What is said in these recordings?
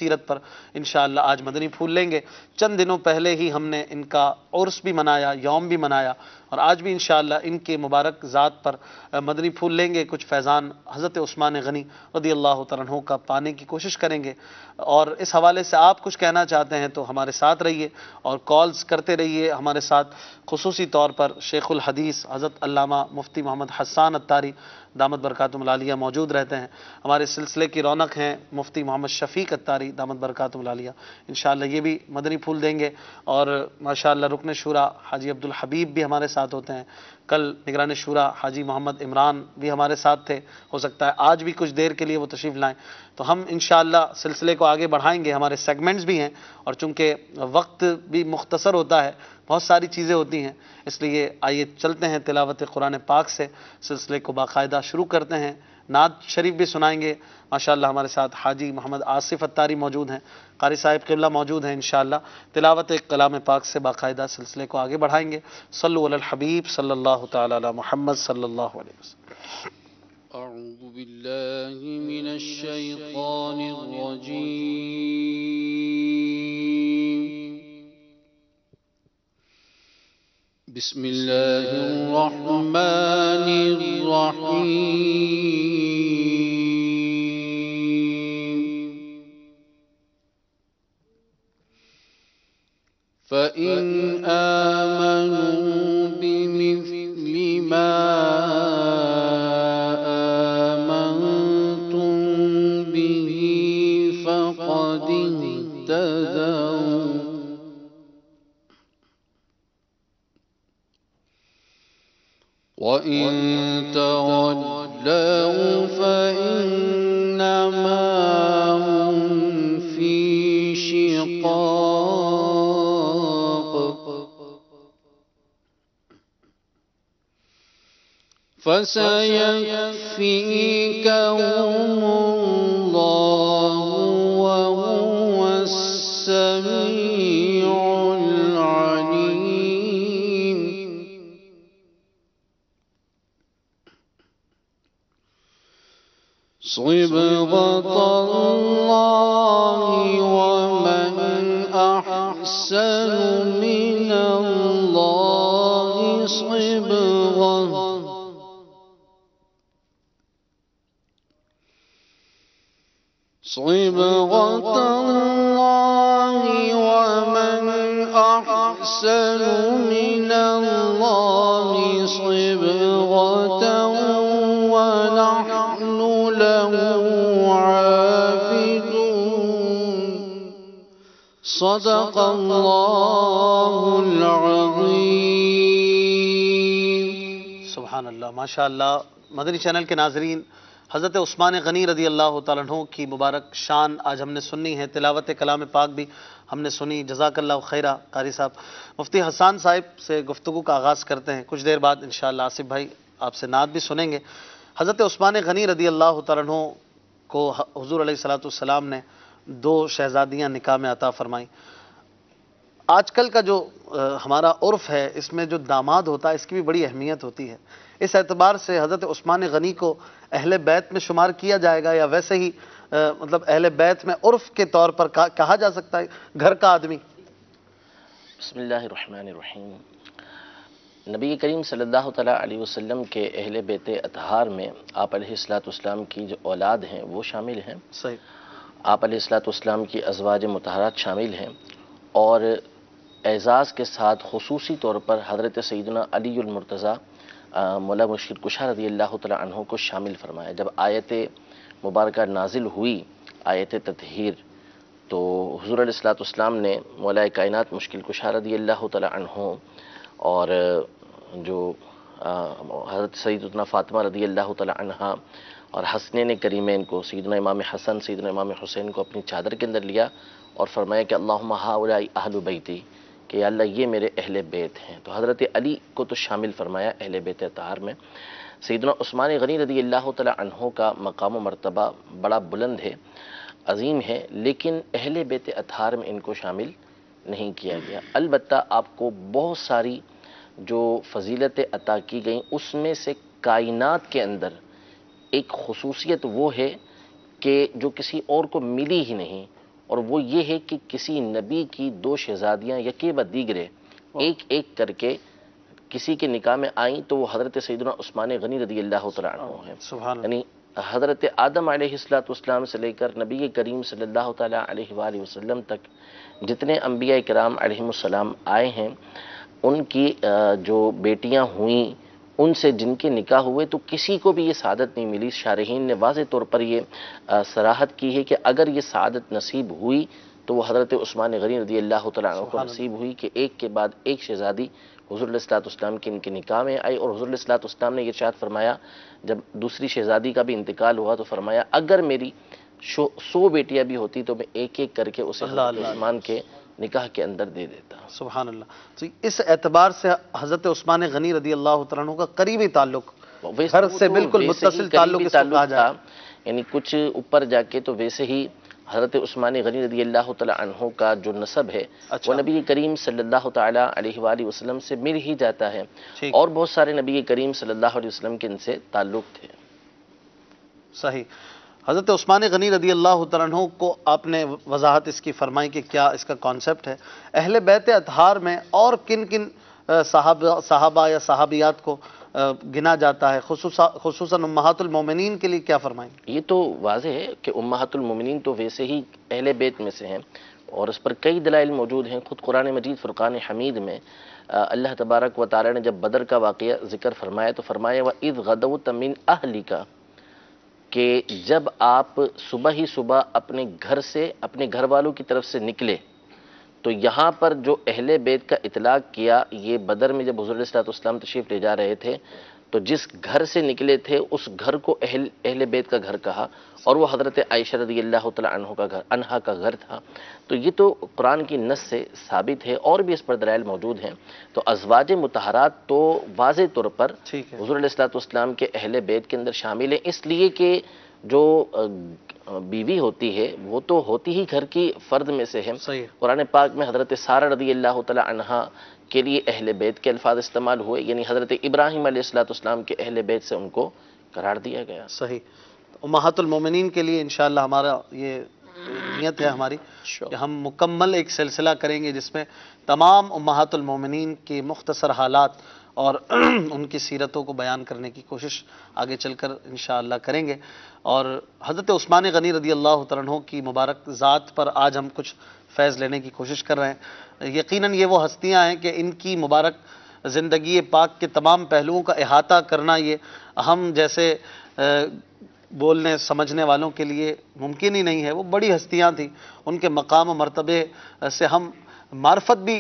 تیرت پر انشاءاللہ آج مدنی پھول لیں گے۔ چند دنوں پہلے ہی ہم نے ان کا عرس بھی منایا، یوم بھی منایا، اور آج بھی انشاءاللہ ان کے مبارک ذات پر مدنی پھول لیں گے، کچھ فیضان حضرت عثمان غنی رضی اللہ تعالیٰ عنہ کا پانے کی کوشش کریں گے۔ اور اس حوالے سے آپ کچھ کہنا چاہتے ہیں تو ہمارے ساتھ رہیے اور کالز کرتے رہیے ہمارے ساتھ، خصوصی طور پر شیخ الحدیث حضرت علامہ مفتی محمد حسان عطاری دامت برکاتہم العالیہ موجود رہتے ہیں، ہمارے سلسلے کی رونق ہیں مفتی محمد شفیق عطاری دامت برکاتہم العالیہ، انشاءاللہ یہ بھی مدنی پھول دیں گے۔ اور ماشاءاللہ رکن شورا حاجی عبدالحبیب بھی ہمارے ساتھ ہوتے ہیں، کل نگران شورا حاجی محمد عمران بھی ہمارے ساتھ تھے، ہو سکتا ہے آج بھی کچھ دیر کے لیے وہ تشریف لائیں، تو ہم انشاءاللہ سلسلے کو آگے بڑھائیں گے۔ ہمارے سیگمنٹس بھی ہیں اور چونکہ وقت بھی مختصر ہوتا ہے، بہت ساری چیزیں ہوتی ہیں، اس لیے آئیے چلتے ہیں تلاوت قرآن پاک سے، سلسلے کو باقاعدہ شروع کرتے ہیں۔ نعت شریف بھی سنائیں گے، ماشاءاللہ ہمارے ساتھ حاجی محمد آصف عطاری موجود ہیں، قاری صاحب قبلہ موجود ہیں، انشاءاللہ تلاوت کلام پاک سے باقاعدہ سلسلے کو آگے بڑھائیں گے۔ صلو علی الحبیب صلی اللہ تعالی علی محمد صلی اللہ علیہ وسلم۔ اعوذ باللہ من الشیطان الرجیم، بسم اللہ الرحمن الرحیم، فَإِنْ آمَنُوا بِمِثْلِ مَا آمَنْتُمْ بِهِ فَقَدِ اهْتَدَوْا، وَإِن تَوَلَّوْا فَإِنَّمَا هُمْ فِي شِقَاقٍ فَسَيَكْفِيكَهُمُ اللَّهُ وَهُوَ السَّمِيعُ الْعَلِيمُ۔ صِبْغَةَ اللَّهِ وَمَنْ أَحْسَنُ مِنَ اللَّهِ صِبْغَةً، صِبْغَةَ اللَّهِ وَمَنْ أَحْسَنُ مِنَ اللَّهِ صِبْغَةً وَنَحْنُ لَهُ عَابِدُونَ۔ صدق اللہ العظیم۔ سبحان اللہ، ماشاءاللہ۔ مدنی چینل کے ناظرین، حضرت عثمان غنی رضی اللہ تعالیٰ عنہ کی مبارک شان آج ہم نے سنی ہے، تلاوت کلام پاک بھی ہم نے سنی، جزاک اللہ خیرہ قاری صاحب۔ مفتی حسان صاحب سے گفتگو کا آغاز کرتے ہیں، کچھ دیر بعد انشاءاللہ آصف بھائی آپ سے نعت بھی سنیں گے۔ حضرت عثمان غنی رضی اللہ تعالیٰ عنہ کو حضور علیہ الصلوۃ والسلام نے 2 شہزادیاں نکاح میں عطا فرمائیں۔ آج کل کا جو ہمارا عرف ہے، اس میں جو داماد ہوتا ہے اس کی بھی بڑی اہمیت ہوتی ہے، اس اعتبار سے حضرت عثمان غنی کو اہل بیت میں شمار کیا جائے گا یا ویسے ہی مطلب اہل بیت میں عرف کے طور پر کہا جا سکتا ہے گھر کا آدمی؟ بسم اللہ الرحمن الرحیم۔ نبی کریم صلی اللہ تعالیٰ علیہ وسلم کے اہل بیت اطہار میں آپ علیہ السلام کی جو اولاد ہیں وہ شامل ہیں، صحیح۔ آپ علیہ السلام کی ازواج مطہرات شامل ہیں، اور اعزاز کے ساتھ خصوصی طور پر حضرت سیدنا علی المرتضیٰ مولا مشکل کشا رضی اللہ تعالیٰ عنہ کو شامل فرمایا۔ جب آیت مبارکہ نازل ہوئی، آیت تطہیر، تو حضور علیہ السلام نے مولا کائنات مشکل کشا رضی اللہ تعالیٰ عنہ اور جو حضرت سیدنا فاطمہ رضی اللہ تعالیٰ عنہ اور حسنین کریمین کو، سیدنا امام حسن سیدنا امام حسین کو اپنی چادر کے اندر لیا اور فرمایا کہ اللہم ہؤلاء اہل بیتی، کہ یا اللہ یہ میرے اہل بیت ہیں۔ تو حضرت علی کو تو شامل فرمایا اہل بیت اطہار میں۔ سیدنا عثمان غنی رضی اللہ تعالیٰ عنہ کا مقام و مرتبہ بڑا بلند ہے، عظیم ہے، لیکن اہل بیت اطہار میں ان کو شامل نہیں کیا گیا۔ البتہ آپ کو بہت ساری جو فضیلتیں عطا کی گئیں، اس میں سے کائنات کے اندر ایک خصوصیت وہ ہے کہ جو کسی اور کو ملی ہی نہیں، اور وہ یہ ہے کہ کسی نبی کی 2 شہزادیاں یکے بعد دیگرے ایک ایک کر کے کسی کے نکاح میں آئیں تو وہ حضرت سیدنا عثمان غنی رضی اللہ تعالیٰ عنہ ہیں. سبحان اللہ. یعنی حضرت آدم علیہ السلام سے لے کر نبی کریم صلی اللہ تعالیٰ علیہ وآلہ وسلم تک جتنے انبیاء کرام علیہم السلام آئے ہیں، ان کی جو بیٹیاں ہوئیں، ان سے جن کے نکاح ہوئے، تو کسی کو بھی یہ سعادت نہیں ملی. شارحین نے واضح طور پر یہ صراحت کی ہے کہ اگر یہ سعادت نصیب ہوئی تو وہ حضرت عثمان غنی رضی اللہ تعالیٰ عنہ کو نصیب ہوئی کہ ایک کے بعد ایک شہزادی حضور علیہ الصلوۃ والسلام کے ان کے نکاح میں آئی. اور حضور علیہ الصلوۃ والسلام نے یہ ارشاد فرمایا، جب دوسری شہزادی کا بھی انتقال ہوا تو فرمایا اگر میری 100 بیٹیاں بھی ہوتی تو میں ایک ایک کر کے اسے حضرت عثمان کے نکاح کے اندر دے دیتا. سبحان اللہ. تو اس اعتبار سے حضرت عثمان غنی رضی اللہ تعالیٰ عنہ کا قریبی تعلق، گھر سے بالکل متصل تعلق اس کو کہا جائے. یعنی کچھ اوپر جا کے تو ویسے ہی حضرت عثمان غنی رضی اللہ تعالیٰ عنہ کا جو نسب ہے وہ نبی کریم صلی اللہ تعالیٰ علیہ وآلہ وسلم سے مل ہی جاتا ہے، اور بہت سارے نبی کریم صلی اللہ علیہ وسلم کے ان سے تعلق تھے. صحیح. حضرت عثمان غنی رضی اللہ تعالیٰ عنہ کو آپ نے وضاحت اس کی فرمائی کہ کیا اس کا کانسیپٹ ہے. اہل بیت اطہار میں اور کن کن صحابہ یا صحابیات کو گنا جاتا ہے، خصوصاً امہات المومنین کے لیے کیا فرمائیں؟ یہ تو واضح ہے کہ امہات المومنین تو ویسے ہی اہل بیت میں سے ہیں، اور اس پر کئی دلائل موجود ہیں. خود قرآن مجید فرقان حمید میں اللہ تبارک و تعالی نے جب بدر کا واقعہ ذکر فرمایا تو فرمایا وَإِذْ غَدَوْتَ مِنْ أَهْلِكَ، کہ جب آپ صبح ہی صبح اپنے گھر سے اپنے گھر والوں کی طرف سے نکلے. تو یہاں پر جو اہل بیت کا اطلاق کیا، یہ بدر میں جب حضور علیہ الصلوۃ والسلام تشریف لے جا رہے تھے تو جس گھر سے نکلے تھے اس گھر کو اہل بیت کا گھر کہا، اور وہ حضرت عائشہ رضی اللہ تعالیٰ عنہا کا گھر تھا. تو یہ تو قرآن کی نص سے ثابت ہے، اور بھی اس پر دلائل موجود ہیں. تو ازواج مطہرات تو واضح طور پر حضور علیہ الصلوۃ والسلام کے اہل بیت کے اندر شامل ہیں، اس لیے کہ جو بیوی ہوتی ہے وہ تو ہوتی ہی گھر کی فرد میں سے ہے. قرآن پاک میں حضرت سارہ رضی اللہ تعالیٰ عنہا کے لیے اہل بیت کے الفاظ استعمال ہوئے، یعنی حضرت ابراہیم علیہ الصلوۃ والسلام کے اہل بیت سے ان کو قرار دیا گیا. صحیح. امہات المومنین کے لیے انشاءاللہ ہمارا یہ نیت ہے ہماری کہ ہم مکمل ایک سلسلہ کریں گے جس میں تمام امہات المومنین کے مختصر حالات اور ان کی سیرتوں کو بیان کرنے کی کوشش آگے چل کر انشاءاللہ کریں گے. اور حضرت عثمان غنی رضی اللہ تعالیٰ عنہ کی مبارک ذات پر آج ہم کچھ فیض لینے کی کوشش کر رہے ہیں. یقیناً یہ وہ ہستیاں ہیں کہ ان کی مبارک زندگی پاک کے تمام پہلوؤں کا احاطہ کرنا یہ ہم جیسے بولنے سمجھنے والوں کے لیے ممکن ہی نہیں ہے. وہ بڑی ہستیاں تھیں، ان کے مقام و مرتبے سے ہم معرفت بھی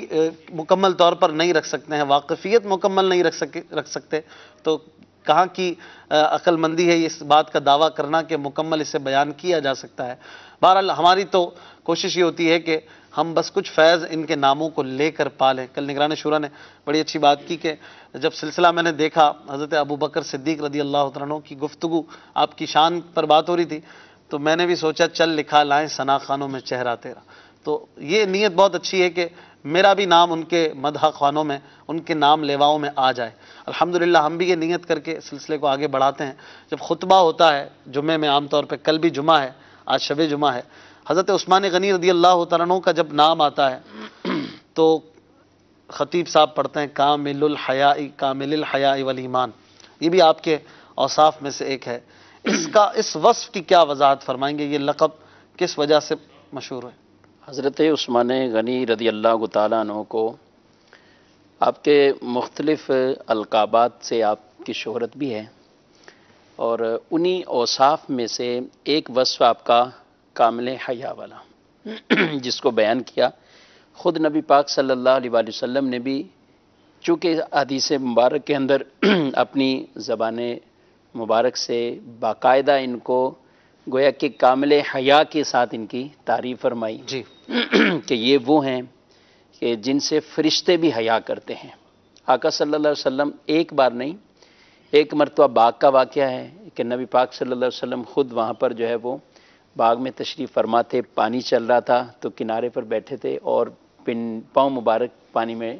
مکمل طور پر نہیں رکھ سکتے ہیں، واقفیت مکمل نہیں رکھ سکتے. تو کہاں کی عقل مندی ہے اس بات کا دعویٰ کرنا کہ مکمل اسے بیان کیا جا سکتا ہے. بہرحال ہماری تو کوشش یہ ہوتی ہے کہ ہم بس کچھ فیض ان کے ناموں کو لے کر پالیں. کل نگران شورا نے بڑی اچھی بات کی کہ جب سلسلہ میں نے دیکھا حضرت ابو بکر صدیق رضی اللہ عنہ کی گفتگو، آپ کی شان پر بات ہو رہی تھی، تو میں نے بھی سوچا چل لکھا لائیں ثنا خوانوں میں چہرہ تیرا. تو یہ نیت بہت اچھی ہے کہ میرا بھی نام ان کے مدح خوانوں میں، ان کے نام لیواؤں میں آ جائے. الحمدللہ ہم بھی یہ نیت کر کے سلسلے کو آگے بڑھاتے ہیں. جب خطبہ ہوتا ہے جمعے میں، عام طور پہ کل بھی جمعہ ہے، آج شب جمعہ ہے، حضرت عثمان غنی رضی اللہ تعالیٰ عنہ کا جب نام آتا ہے تو خطیب صاحب پڑھتے ہیں کامل الحیاء والایمان. یہ بھی آپ کے اوصاف میں سے ایک ہے. اس وصف کی کیا وضاحت فرمائیں گے؟ یہ لقب کس وجہ سے مشہور ہے؟ حضرت عثمان غنی رضی اللہ تعالیٰ عنہ کو آپ کے مختلف القابات سے آپ کی شہرت بھی ہے، اور انہی اوصاف میں سے ایک وصف آپ کا کامل حیا والا جس کو بیان کیا خود نبی پاک صلی اللہ علیہ وآلہ وسلم نے بھی، چونکہ حدیث مبارک کے اندر اپنی زبان مبارک سے باقاعدہ ان کو گویا کہ کامل حیا کے ساتھ ان کی تعریف فرمائی جی کہ یہ وہ ہیں کہ جن سے فرشتے بھی حیا کرتے ہیں. آقا صلی اللہ علیہ وسلم ایک بار نہیں، ایک مرتبہ باغ کا واقعہ ہے کہ نبی پاک صلی اللہ علیہ وسلم خود وہاں پر جو ہے وہ باغ میں تشریف فرما تھے، پانی چل رہا تھا تو کنارے پر بیٹھے تھے اور پاؤں مبارک پانی میں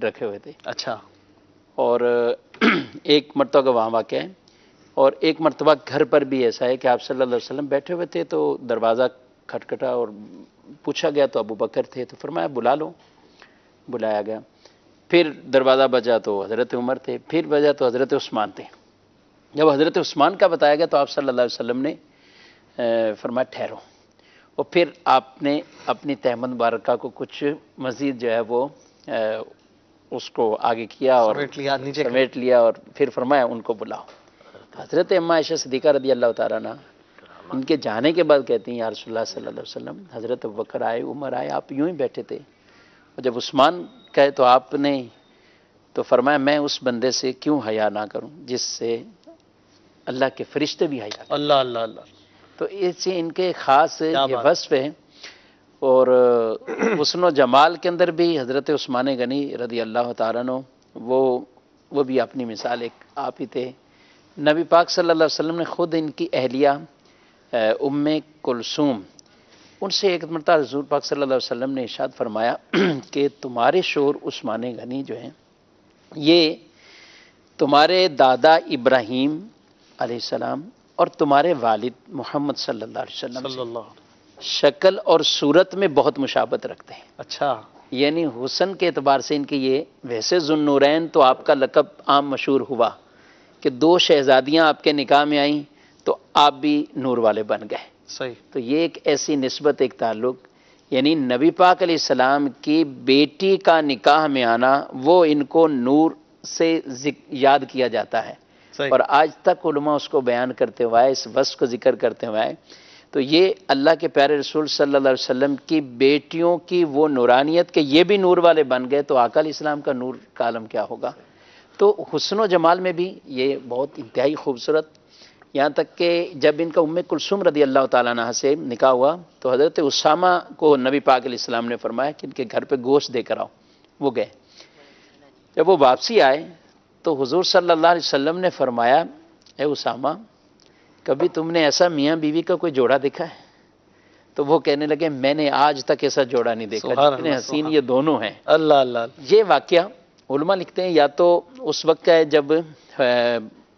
رکھے ہوئے تھے. اچھا. اور ایک مرتبہ کا وہاں واقعہ ہے، اور ایک مرتبہ گھر پر بھی ایسا ہے کہ آپ صلی اللہ علیہ وسلم بیٹھے ہوئے تھے تو دروازہ کھٹکھٹا اور پوچھا گیا تو ابو بکر تھے، تو فرمایا بلا لو، بلایا گیا۔ پھر دروازہ بجا تو حضرت عمر تھے، پھر بجا تو حضرت عثمان تھے۔ جب حضرت عثمان کا بتایا گیا تو آپ صلی اللہ علیہ وسلم نے فرمایا ٹھہرو، اور پھر آپ نے اپنی تہمت مبارکہ کو کچھ مزید جو ہے وہ اس کو آگے کیا اور سمیٹ لیا، نیچے کر سمیٹ لیا، اور پھر فرمایا ان کو بلاؤ۔ حضرت اماں عائشہ صدیقہ رضی اللہ تعالیٰ عنہ ان کے جانے کے بعد کہتی ہیں یا رسول اللہ صلی اللہ علیہ وسلم، حضرت ابوبکر آئے، عمر آئے، آپ یوں ہی بیٹھے تھے، اور جب عثمان کہے تو آپ نے تو فرمایا میں اس بندے سے کیوں حیا نہ کروں جس سے اللہ کے فرشتے بھی حیا کریں۔ اللہ اللہ اللہ، تو اس ان کے خاص کیا یہ بات۔ وصف ہے، اور حسن و جمال کے اندر بھی حضرت عثمان غنی رضی اللہ تعالیٰ عنہ وہ بھی اپنی مثال ایک آپ ہی تھے۔ نبی پاک صلی اللہ علیہ وسلم نے خود ان کی اہلیہ ام کلثوم، ان سے ایک مرتبہ حضور پاک صلی اللہ علیہ وسلم نے ارشاد فرمایا کہ تمہارے شوہر عثمان غنی جو ہیں یہ تمہارے دادا ابراہیم علیہ السلام اور تمہارے والد محمد صلی اللہ علیہ وسلم صلی سے اللہ علیہ وسلم۔ شکل اور صورت میں بہت مشابہت رکھتے ہیں، اچھا، یعنی حسن کے اعتبار سے ان کی یہ، ویسے ذو النورین تو آپ کا لقب عام مشہور ہوا کہ 2 شہزادیاں آپ کے نکاح میں آئیں تو آپ بھی نور والے بن گئے، صحیح، تو یہ ایک ایسی نسبت، ایک تعلق، یعنی نبی پاک علیہ السلام کی بیٹی کا نکاح میں آنا وہ ان کو نور سے یاد کیا جاتا ہے، صحیح، اور آج تک علماء اس کو بیان کرتے ہوئے اس وصف کو ذکر کرتے ہوئے، تو یہ اللہ کے پیارے رسول صلی اللہ علیہ وسلم کی بیٹیوں کی وہ نورانیت کہ یہ بھی نور والے بن گئے، تو آقا علیہ السلام کا نور کا عالم کیا ہوگا۔ تو حسن و جمال میں بھی یہ بہت انتہائی خوبصورت، یہاں تک کہ جب ان کا ام کلثوم رضی اللہ تعالیٰ عنہ سے نکاح ہوا تو حضرت اسامہ کو نبی پاک علیہ السلام نے فرمایا کہ ان کے گھر پہ گوشت دے کر آؤ، وہ گئے۔ جب وہ واپسی آئے تو حضور صلی اللہ علیہ وسلم نے فرمایا اے اسامہ کبھی تم نے ایسا میاں بیوی کا کوئی جوڑا دیکھا ہے؟ تو وہ کہنے لگے میں نے آج تک ایسا جوڑا نہیں دیکھا سبحان جتنے اللہ، حسین سبحان یہ دونوں ہیں۔ اللہ اللہ اللہ، یہ واقعہ علماء لکھتے ہیں یا تو اس وقت کا ہے جب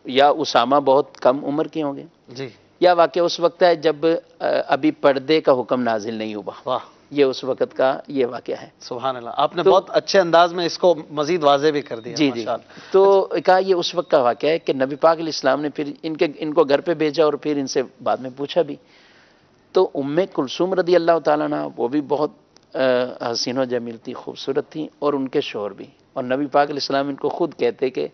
یا اسامہ بہت کم عمر کے ہوں گے، جی، یا واقعہ اس وقت ہے جب ابھی پردے کا حکم نازل نہیں ہوا، واہ، یہ اس وقت کا یہ واقعہ ہے۔ سبحان اللہ، آپ نے تو- بہت اچھے انداز میں اس کو مزید واضح بھی کر دیا، جی جی، ماشاء اللہ۔ تو کہا یہ اس وقت کا واقعہ ہے کہ نبی پاک علیہ السلام نے پھر ان کو گھر پہ بھیجا اور پھر ان سے بعد میں پوچھا بھی، تو ام کلثوم رضی اللہ تعالیٰ عنہ وہ بھی بہت حسین و جمیل تھی، خوبصورت تھی، اور ان کے شوہر بھی، اور نبی پاک علیہ السلام ان کو خود کہتے کہ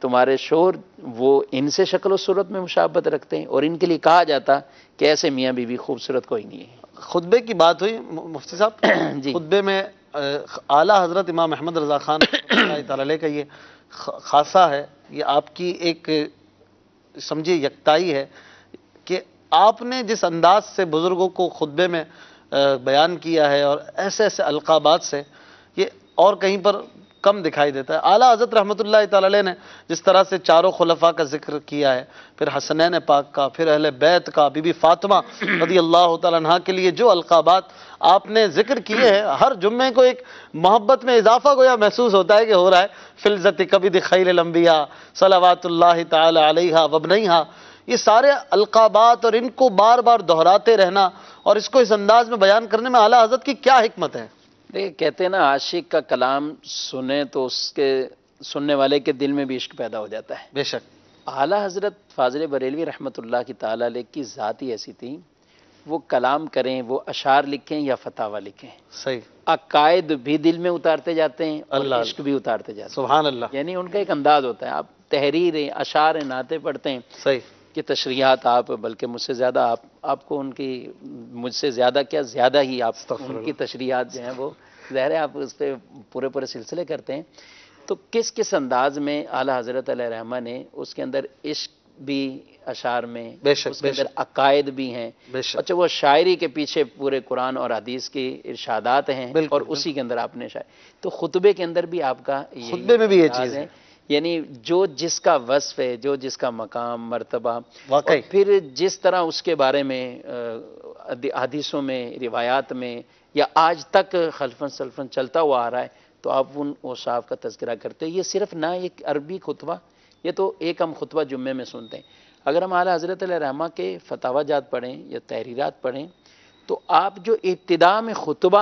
تمہارے شوہر وہ ان سے شکل و صورت میں مشابہت رکھتے ہیں، اور ان کے لیے کہا جاتا کہ ایسے میاں بیوی خوبصورت کوئی نہیں ہے۔ خطبے کی بات ہوئی مفتی صاحب، جی خطبے میں اعلیٰ حضرت امام احمد رضا خان رحمۃ اللہ تعالی علیہ کا یہ خاصہ ہے، یہ آپ کی ایک سمجھیے یکتائی ہے کہ آپ نے جس انداز سے بزرگوں کو خطبے میں بیان کیا ہے اور ایسے ایسے القابات سے، یہ اور کہیں پر کم دکھائی دیتا ہے۔ اعلیٰ حضرت رحمۃ اللہ تعالی علیہ نے جس طرح سے چاروں خلفاء کا ذکر کیا ہے، پھر حسنین پاک کا، پھر اہل بیت کا، بی بی فاطمہ رضی اللہ تعالی عنہا کے لیے جو القابات آپ نے ذکر کیے ہیں، ہر جمعے کو ایک محبت میں اضافہ گویا محسوس ہوتا ہے کہ ہو رہا ہے، فلزت کبد خیر الانبیاء صلوات اللہ تعالی علیہا وابنیہا، یہ سارے القابات اور ان کو بار بار دہراتے رہنا اور اس کو اس انداز میں بیان کرنے میں اعلیٰ حضرت کی کیا حکمت ہے؟ دیکھیں کہتے ہیں نا عاشق کا کلام سنے تو اس کے سننے والے کے دل میں بھی عشق پیدا ہو جاتا ہے۔ بے شک، اعلیٰ حضرت فاضل بریلوی رحمۃ اللہ کی تعالیٰ علیہ کی ذات ہی ایسی تھی، وہ کلام کریں، وہ اشعار لکھیں یا فتاوی لکھیں، صحیح، عقائد بھی دل میں اتارتے جاتے ہیں اور اللہ عشق بھی اتارتے جاتے سبحان اللہ، ہیں، یعنی ان کا ایک انداز ہوتا ہے۔ آپ تحریریں، اشعار، نعتیں پڑھتے ہیں صحیح، کہ تشریحات آپ بلکہ مجھ سے زیادہ آپ کو ان کی، مجھ سے زیادہ کیا زیادہ ہی آپ استغفر ان کی تشریحات جو ہیں وہ ظاہر ہے آپ اس پہ پورے سلسلے کرتے ہیں، تو کس انداز میں اعلیٰ حضرت علیہ رحمہ نے اس کے اندر عشق بھی اشعار میں، بے شک، اس کے بے اندر شک، عقائد بھی ہیں، بے شک، اچھا وہ شاعری کے پیچھے پورے قرآن اور حدیث کی ارشادات ہیں، بالکل، اور اسی کے اندر آپ نے تو خطبے کے اندر بھی آپ کا یہی خطبے میں بھی یہ انداز چیز ہے، یعنی جو جس کا وصف ہے، جو جس کا مقام، مرتبہ، واقعی، اور پھر جس طرح اس کے بارے میں حدیثوں میں، روایات میں، یا آج تک خلفاً سلفاً چلتا ہوا آ رہا ہے، تو آپ ان اوصاف کا تذکرہ کرتے ہیں۔ یہ صرف نہ ایک عربی خطبہ، یہ تو ایک ہم خطبہ جمعے میں سنتے ہیں، اگر ہم اعلیٰ حضرت علیہ رحمہ کے فتاوی جات پڑھیں یا تحریرات پڑھیں تو آپ جو ابتدا میں خطبہ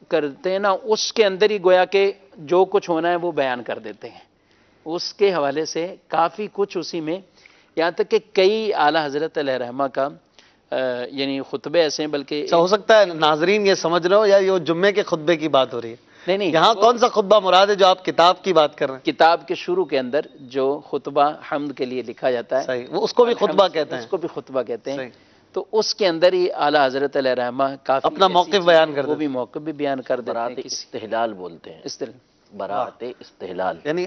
کرتے ہیں نا، اس کے اندر ہی گویا کہ جو کچھ ہونا ہے وہ بیان کر دیتے ہیں. اس کے حوالے سے کافی کچھ اسی میں، یہاں تک کہ کئی اعلیٰ حضرت علیہ رحمہ کا یعنی خطبے ایسے ہیں، بلکہ ہو سکتا ہے ناظرین یہ سمجھ رہے ہو یا یہ جمعے کے خطبے کی بات ہو رہی ہے. نہیں یہاں کون سا خطبہ مراد ہے جو آپ کتاب کی بات کر رہے ہیں؟ کتاب کے شروع کے اندر جو خطبہ حمد کے لیے لکھا جاتا ہے، صحیح، وہ اس کو بھی خطبہ کہتے ہیں. اس کو بھی خطبہ کہتے ہیں. صحیح. تو اس کے اندر ہی اعلیٰ حضرت علیہ رحمہ کافی اپنا ایسی موقف چیزیں، بیان کر وہ دیتے بھی موقف بھی بیان کر دیتے برات ہیں. کسی استحلال بولتے ہیں، اس طرح برات استحلال، یعنی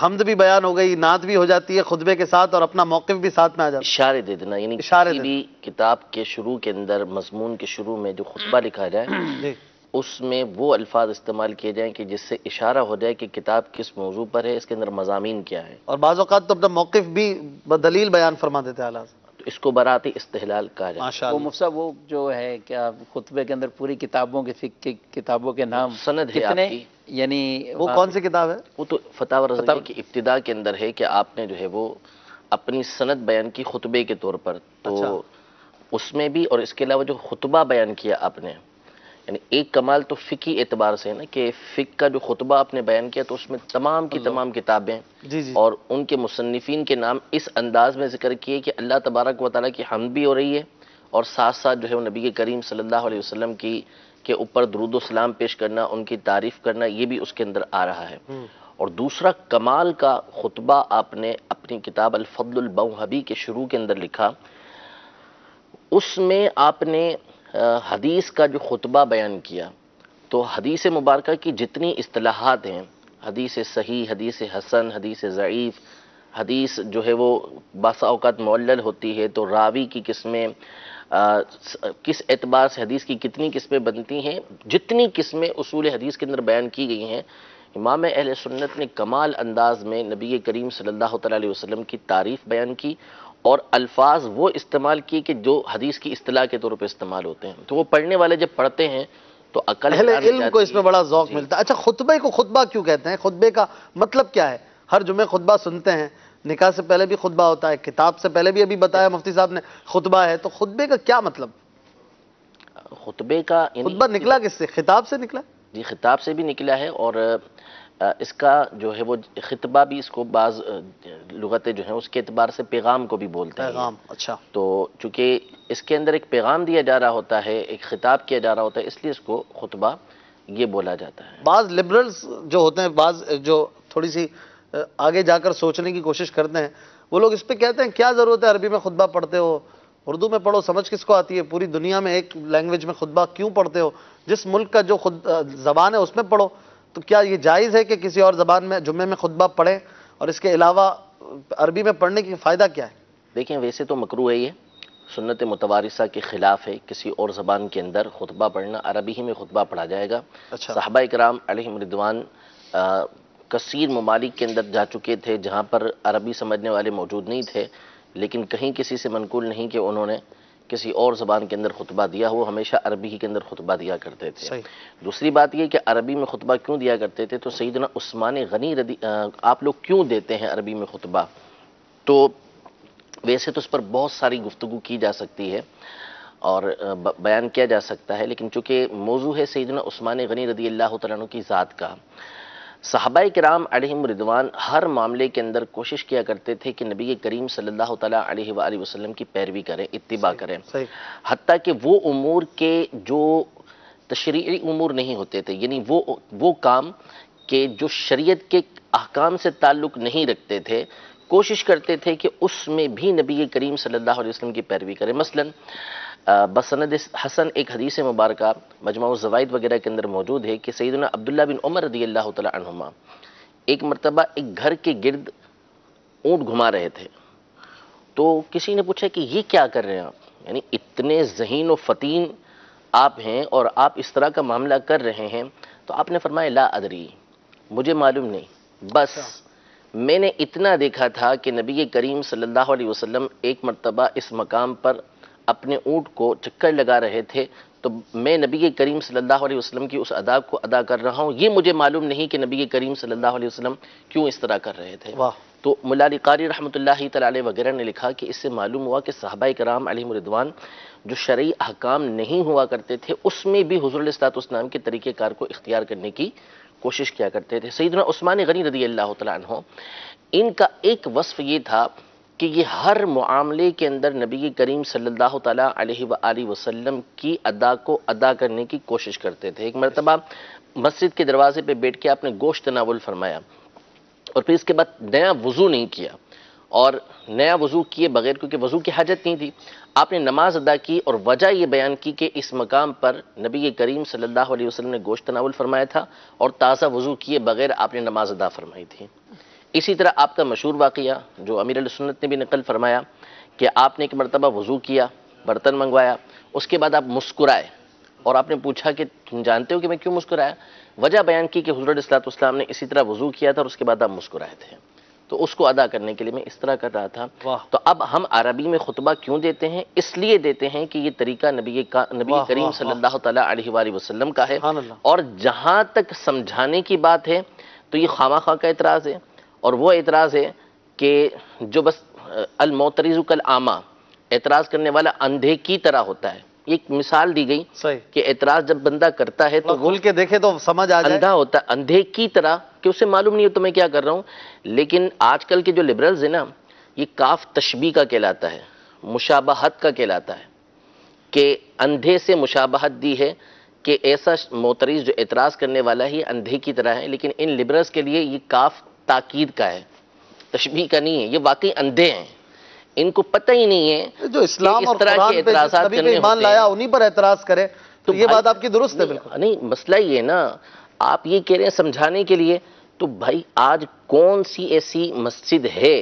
حمد بھی بیان ہو گئی، نعت بھی ہو جاتی ہے خطبے کے ساتھ، اور اپنا موقف بھی ساتھ میں آ جاتا اشارے دے دینا. یعنی اشارے کسی بھی کتاب کے شروع کے اندر، مضمون کے شروع میں جو خطبہ لکھا جائے ہے. جی اس میں وہ الفاظ استعمال کیے جائیں کہ جس سے اشارہ ہو جائے کہ کتاب کس موضوع پر ہے، اس کے اندر مضامین کیا ہے. اور بعض اوقات تو اپنا موقف بھی بدلیل بیان فرما دیتے ہیں اعلیٰ. تو اس کو برات استحلال کہا جائے. ماشاء وہ اللہ. مفتی صاحب، وہ جو ہے کیا خطبے کے اندر پوری کتابوں کے فقہ کی کتابوں کے نام سند ہے کتنے، آپ کی. یعنی وہ کون سی کتاب ہے؟ وہ تو فتاوی رضویہ کی ابتدا کے اندر ہے کہ آپ نے جو ہے وہ اپنی سند بیان کی خطبے کے طور پر. تو اچھا. اس میں بھی، اور اس کے علاوہ جو خطبہ بیان کیا آپ نے، یعنی ایک کمال تو فقہی اعتبار سے ہے نا کہ فقہ کا جو خطبہ آپ نے بیان کیا تو اس میں تمام کی تمام کتابیں جی جی. اور ان کے مصنفین کے نام اس انداز میں ذکر کیے کہ اللہ تبارک و تعالیٰ کی حمد بھی ہو رہی ہے، اور ساتھ ساتھ جو ہے وہ نبی کریم صلی اللہ علیہ وسلم کی کے اوپر درود و سلام پیش کرنا، ان کی تعریف کرنا، یہ بھی اس کے اندر آ رہا ہے. اور دوسرا کمال کا خطبہ آپ نے اپنی کتاب الفضل البوہبی کے شروع کے اندر لکھا. اس میں آپ نے حدیث کا جو خطبہ بیان کیا، تو حدیث مبارکہ کی جتنی اصطلاحات ہیں، حدیث صحیح، حدیث حسن، حدیث ضعیف، حدیث جو ہے وہ بعض اوقات معلل ہوتی ہے، تو راوی کی قسمیں، کس اعتبار سے حدیث کی کتنی قسمیں بنتی ہیں، جتنی قسمیں اصول حدیث کے اندر بیان کی گئی ہیں، امام اہل سنت نے کمال انداز میں نبی کریم صلی اللہ تعالیٰ علیہ وسلم کی تعریف بیان کی، اور الفاظ وہ استعمال کیے کہ جو حدیث کی اصطلاح کے طور پہ استعمال ہوتے ہیں. تو وہ پڑھنے والے جب پڑھتے ہیں تو عقل اہل علم کو اس میں بڑا ذوق جی. ملتا ہے. اچھا، خطبے کو خطبہ کیوں کہتے ہیں؟ خطبے کا مطلب کیا ہے؟ ہر جمعے خطبہ سنتے ہیں، نکاح سے پہلے بھی خطبہ ہوتا ہے، کتاب سے پہلے بھی ابھی بتایا مفتی صاحب نے خطبہ ہے، تو خطبے کا کیا مطلب؟ خطبے کا خطبہ نکلا کس سے؟ خطاب سے نکلا؟ جی خطاب سے بھی نکلا ہے، اور اس کا جو ہے وہ خطبہ بھی، اس کو بعض لغتیں جو ہیں اس کے اعتبار سے پیغام کو بھی بولتے ہیں. پیغام. اچھا. تو چونکہ اس کے اندر ایک پیغام دیا جا رہا ہوتا ہے، ایک خطاب کیا جا رہا ہوتا ہے، اس لیے اس کو خطبہ یہ بولا جاتا ہے. بعض لبرلز جو ہوتے ہیں، بعض جو تھوڑی سی آگے جا کر سوچنے کی کوشش کرتے ہیں، وہ لوگ اس پہ کہتے ہیں کیا ضرورت ہے عربی میں خطبہ پڑھتے ہو، اردو میں پڑھو، سمجھ کس کو آتی ہے، پوری دنیا میں ایک لینگویج میں خطبہ کیوں پڑھتے ہو، جس ملک کا جو زبان ہے اس میں پڑھو. تو کیا یہ جائز ہے کہ کسی اور زبان میں جمعے میں خطبہ پڑھیں، اور اس کے علاوہ عربی میں پڑھنے کی فائدہ کیا ہے؟ دیکھیں، ویسے تو مکروہ ہے، یہ سنت متوارثہ کے خلاف ہے. کسی اور زبان کے اندر خطبہ پڑھنا، عربی ہی میں خطبہ پڑھا جائے گا. اچھا. صحابہ کرام علیہم رضوان کثیر ممالک کے اندر جا چکے تھے جہاں پر عربی سمجھنے والے موجود نہیں تھے، لیکن کہیں کسی سے منقول نہیں کہ انہوں نے کسی اور زبان کے اندر خطبہ دیا ہو، ہمیشہ عربی ہی کے اندر خطبہ دیا کرتے تھے. صحیح. دوسری بات یہ کہ عربی میں خطبہ کیوں دیا کرتے تھے، تو سیدنا عثمان غنی آپ لوگ کیوں دیتے ہیں عربی میں خطبہ؟ تو ویسے تو اس پر بہت ساری گفتگو کی جا سکتی ہے اور بیان کیا جا سکتا ہے، لیکن چونکہ موضوع ہے سیدنا عثمان غنی رضی اللہ تعالیٰ عنہ کی ذات کا، صحابہ کرام علیہم رضوان ہر معاملے کے اندر کوشش کیا کرتے تھے کہ نبی کریم صلی اللہ تعالیٰ علیہ وآلہ وسلم کی پیروی کریں، اتباع کریں. صحیح. حتیٰ کہ وہ امور کے جو تشریعی امور نہیں ہوتے تھے، یعنی وہ کام کہ جو شریعت کے احکام سے تعلق نہیں رکھتے تھے، کوشش کرتے تھے کہ اس میں بھی نبی کریم صلی اللہ علیہ وسلم کی پیروی کریں. مثلاً بسند حسن ایک حدیث مبارکہ مجموع الزوائد وغیرہ کے اندر موجود ہے کہ سیدنا عبداللہ بن عمر رضی اللہ تعالی عنہما ایک مرتبہ ایک گھر کے گرد اونٹ گھما رہے تھے. تو کسی نے پوچھا کہ یہ کیا کر رہے ہیں آپ، یعنی اتنے ذہین و فتین آپ ہیں اور آپ اس طرح کا معاملہ کر رہے ہیں. تو آپ نے فرمایا لا ادری، مجھے معلوم نہیں، بس میں نے اتنا دیکھا تھا کہ نبی کریم صلی اللہ علیہ وسلم ایک مرتبہ اس مقام پر اپنے اونٹ کو چکر لگا رہے تھے، تو میں نبی کریم صلی اللہ علیہ وسلم کی اس ادا کو ادا کر رہا ہوں. یہ مجھے معلوم نہیں کہ نبی کریم صلی اللہ علیہ وسلم کیوں اس طرح کر رہے تھے. واہ. تو ملا علی قاری رحمۃ اللہ تعالی علیہ وغیرہ نے لکھا کہ اس سے معلوم ہوا کہ صحابہ کرام علیہم رضوان جو شرعی احکام نہیں ہوا کرتے تھے اس میں بھی حضور علیہ الصلوۃ والسلام کے طریقہ کار کو اختیار کرنے کی کوشش کیا کرتے تھے۔ سیدنا عثمان غنی رضی اللہ تعالیٰ عنہ، ان کا ایک وصف یہ تھا کہ یہ ہر معاملے کے اندر نبی کریم صلی اللہ تعالیٰ علیہ وآلہ وسلم کی ادا کو ادا کرنے کی کوشش کرتے تھے۔ ایک مرتبہ مسجد کے دروازے پہ بیٹھ کے آپ نے گوشت تناول فرمایا اور پھر اس کے بعد نیا وضو نہیں کیا، اور نیا وضو کیے بغیر، کیونکہ وضو کی حاجت نہیں تھی، آپ نے نماز ادا کی اور وجہ یہ بیان کی کہ اس مقام پر نبی کریم صلی اللہ علیہ وسلم نے گوشت تناول فرمایا تھا اور تازہ وضو کیے بغیر آپ نے نماز ادا فرمائی تھی۔ اسی طرح آپ کا مشہور واقعہ جو امیر علیہ سنت نے بھی نقل فرمایا کہ آپ نے ایک مرتبہ وضو کیا، برتن منگوایا، اس کے بعد آپ مسکرائے اور آپ نے پوچھا کہ تم جانتے ہو کہ میں کیوں مسکرایا؟ وجہ بیان کی کہ حضور علیہ الصلوۃ والسلام نے اسی طرح وضو کیا تھا اور اس کے بعد آپ مسکرائے تھے، تو اس کو ادا کرنے کے لیے میں اس طرح کر رہا تھا۔ تو اب ہم عربی میں خطبہ کیوں دیتے ہیں؟ اس لیے دیتے ہیں کہ یہ طریقہ نبی کریم صلی اللہ تعالیٰ علیہ وآلہ وسلم کا ہے، اور جہاں تک سمجھانے کی بات ہے تو یہ خواہ کا اعتراض ہے، اور وہ اعتراض ہے کہ جو بس المعترض کالاعمی، اعتراض کرنے والا اندھے کی طرح ہوتا ہے۔ ایک مثال دی گئی کہ اعتراض جب بندہ کرتا ہے تو کھل کے دیکھے تو سمجھ آ جائے، اندھا ہوتا ہے، اندھے کی طرح کہ اسے معلوم نہیں ہوتا میں کیا کر رہا ہوں۔ لیکن آج کل کے جو لبرلز ہیں نا، یہ کاف تشبیہ کا کہلاتا ہے، مشابہت کا کہلاتا ہے، کہ اندھے سے مشابہت دی ہے کہ ایسا معترض جو اعتراض کرنے والا ہے یہ اندھے کی طرح ہے، لیکن ان لبرلز کے لیے یہ کاف تاکید کا ہے، تشبیہ کا نہیں ہے، یہ واقعی اندھے ہیں، ان کو پتہ ہی نہیں ہے جو اسلام اور طرح قرآن کے پہ جس اعتراضات نبی پہ کرنے ایمان ہوتے لایا ہیں۔ انہی پر اعتراض کرے تو یہ بات آپ کی درست ہے بالکل۔ نہیں، مسئلہ یہ ہے نا، آپ یہ کہہ رہے ہیں سمجھانے کے لیے، تو بھائی آج کون سی ایسی مسجد ہے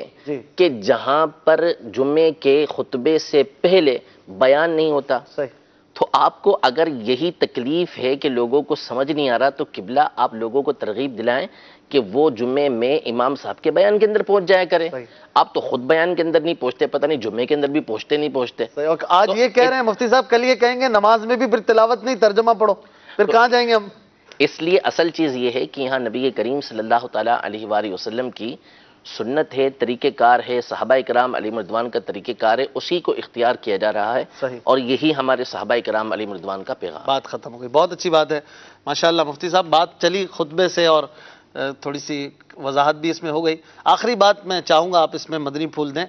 کہ جہاں پر جمعے کے خطبے سے پہلے بیان نہیں ہوتا؟ صحیح۔ تو آپ کو اگر یہی تکلیف ہے کہ لوگوں کو سمجھ نہیں آ رہا، تو قبلہ آپ لوگوں کو ترغیب دلائیں کہ وہ جمعے میں امام صاحب کے بیان کے اندر پہنچ جایا کریں۔ آپ تو خود بیان کے اندر نہیں پہنچتے، پتہ نہیں جمعے کے اندر بھی پہنچتے نہیں پہنچتے۔ اور آج یہ کہہ رہے ہیں مفتی صاحب، کل یہ کہیں گے نماز میں بھی پھر تلاوت نہیں، ترجمہ پڑھو، پھر کہاں جائیں گے ہم؟ اس لیے اصل چیز یہ ہے کہ یہاں نبی کریم صلی اللہ تعالیٰ علیہ وآلہ وسلم کی سنت ہے، طریقہ کار ہے، صحابہ کرام علیہم رضوان کا طریقہ کار ہے، اسی کو اختیار کیا جا رہا ہے، اور یہی ہمارے صحابہ کرام علیہم رضوان کا پیغام۔ بات ختم ہو گئی، بہت اچھی بات ہے ماشاءاللہ مفتی صاحب، بات چلی خطبے سے اور تھوڑی سی وضاحت بھی اس میں ہو گئی۔ آخری بات میں چاہوں گا آپ اس میں مدنی پھول دیں،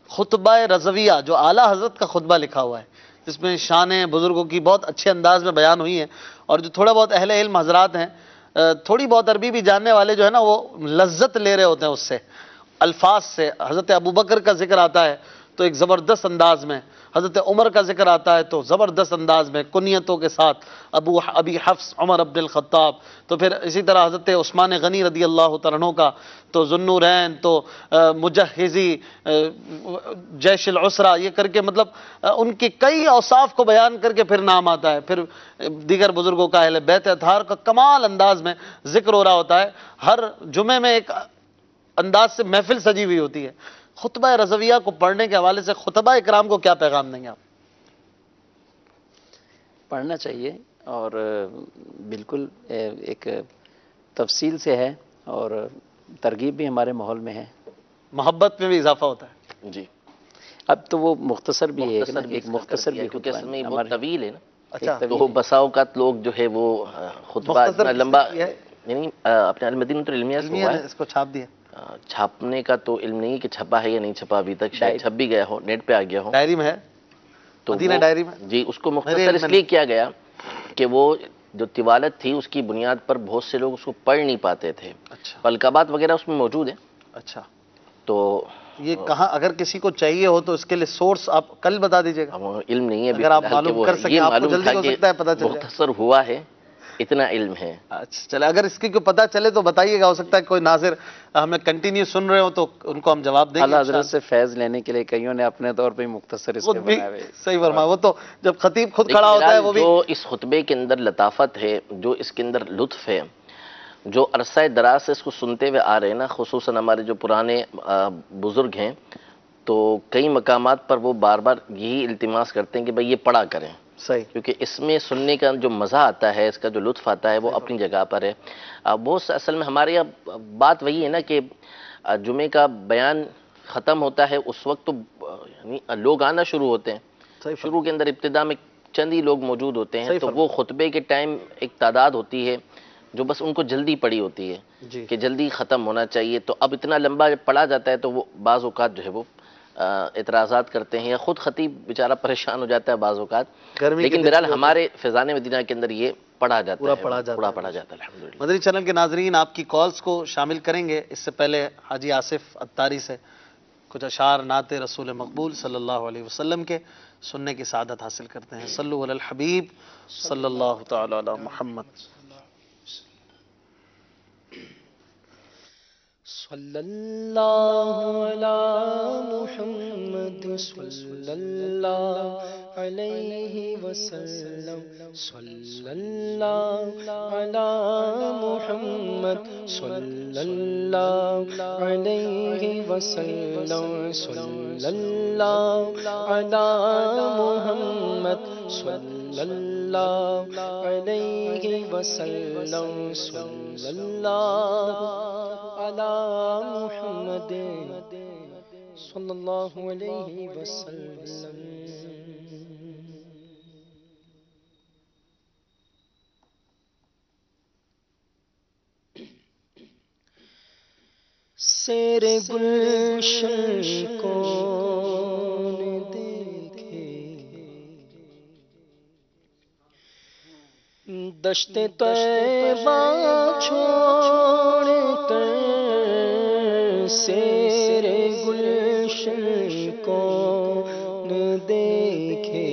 خطبہ رضویہ جو اعلیٰ حضرت کا خطبہ لکھا ہوا ہے، جس میں شان بزرگوں کی بہت اچھے انداز میں بیان ہوئی ہے، اور جو تھوڑا بہت اہل علم حضرات ہیں، تھوڑی بہت عربی بھی جاننے والے جو ہے نا، وہ لذت لے رہے ہوتے ہیں اس سے، الفاظ سے۔ حضرت ابوبکر کا ذکر آتا ہے تو ایک زبردست انداز میں، حضرت عمر کا ذکر آتا ہے تو زبردست انداز میں، کنیتوں کے ساتھ، ابی حفص عمر بن الخطاب، تو پھر اسی طرح حضرت عثمان غنی رضی اللہ تعالیٰ عنہ کا تو ذوالنورین، تو مجہزی جیش العسرہ، یہ کر کے مطلب ان کے کئی اوصاف کو بیان کر کے پھر نام آتا ہے، پھر دیگر بزرگوں کا، اہل بیت اطہار کا کمال انداز میں ذکر ہو رہا ہوتا ہے۔ ہر جمعے میں ایک انداز سے محفل سجی ہوئی ہوتی ہے۔ خطبہ رضویہ کو پڑھنے کے حوالے سے خطبہ اکرام کو کیا پیغام دیں گے آپ؟ پڑھنا چاہیے، اور بالکل ایک تفصیل سے ہے، اور ترغیب بھی ہمارے ماحول میں ہے، محبت میں بھی اضافہ ہوتا ہے۔ جی، اب تو وہ مختصر بھی ہے، ایک مختصر بھی، کیونکہ اصل میں یہ بہت طویل ہے نا، اچھا، تو بسا اوقات لوگ جو ہے وہ خطبہ اتنا لمبا، یعنی اپنے المدینۃ العلمیہ سے ہوا ہے، اس کو چھاپ دیا، چھاپنے کا تو علم نہیں کہ چھپا ہے یا نہیں چھپا، ابھی تک شاید چھپ بھی گیا ہو، نیٹ پہ آ گیا ہو، ڈائری میں ہے، تو مدینہ ڈائری میں، جی، اس کو مختصر اس لیے کیا گیا کہ وہ جو طوالت تھی اس کی بنیاد پر بہت سے لوگ اس کو پڑھ نہیں پاتے تھے، القابات وغیرہ اس میں موجود ہیں۔ اچھا، تو یہ کہاں اگر کسی کو چاہیے ہو تو اس کے لیے سورس آپ کل بتا دیجیے گا، علم نہیں ہے، اگر آپ معلوم کر سکیں، آپ کو جلدی ہو سکتا ہے پتہ چل جائے، مختصر ہوا ہے، اتنا علم ہے۔ اچھا چلے، اگر اس کی کوئی پتہ چلے تو بتائیے گا، ہو سکتا ہے کوئی ناظر ہمیں کنٹینیو سن رہے ہو تو ان کو ہم جواب دیں گے۔ اعلیٰ حضرت سے فیض لینے کے لیے کئیوں نے اپنے طور پہ مختصر اس کے بنائے ہوئے، صحیح فرمایا، وہ تو جب خطیب خود کھڑا ہوتا ہے وہ بھی، جو اس خطبے کے اندر لطافت ہے، جو اس کے اندر لطف ہے، جو عرصہ دراز سے اس کو سنتے ہوئے آ رہے ہیں نا، خصوصاً ہمارے جو پرانے بزرگ ہیں، تو کئی مقامات پر وہ بار بار یہی التماس کرتے ہیں کہ بھئی یہ پڑھا کریں، صحیح، کیونکہ اس میں سننے کا جو مزہ آتا ہے، اس کا جو لطف آتا ہے وہ اپنی جگہ پر ہے۔ بہت اصل میں ہمارے یہاں بات وہی ہے نا کہ جمعے کا بیان ختم ہوتا ہے اس وقت تو یعنی لوگ آنا شروع ہوتے ہیں، شروع کے اندر ابتدا میں چند ہی لوگ موجود ہوتے ہیں، تو وہ خطبے کے ٹائم ایک تعداد ہوتی ہے جو بس ان کو جلدی پڑی ہوتی ہے کہ جلدی ختم ہونا چاہیے، تو اب اتنا لمبا جب پڑھا جاتا ہے تو وہ بعض اوقات جو ہے وہ اعتراضات کرتے ہیں، یا خود خطیب بیچارہ پریشان ہو جاتا ہے بعض اوقات، لیکن بہرحال ہمارے فیضان مدینہ کے اندر یہ پڑھا جاتا ہے، پورا پڑھا جاتا ہے الحمدللہ۔ مدنی چینل کے ناظرین آپ کی کالز کو شامل کریں گے، اس سے پہلے حاجی آصف اتاری سے کچھ اشعار نعت رسول مقبول صلی اللہ علیہ وسلم کے سننے کی سعادت حاصل کرتے ہیں۔ صلو علی الحبیب صلی اللہ تعالی علی محمد۔ صلی اللہ علی محمد صلی اللہ علیہ وسلم، صلی اللہ علی محمد صلی اللہ علیہ وسلم، صلی اللہ علی محمد صلی اللہ علیہ وسلم، صلی اللہ علی محمد صلی اللہ علیہ وسلم۔ سیر گلشن کون دیکھے، دشت طیبہ چھوڑ کر، سیر گلشن کون دیکھے،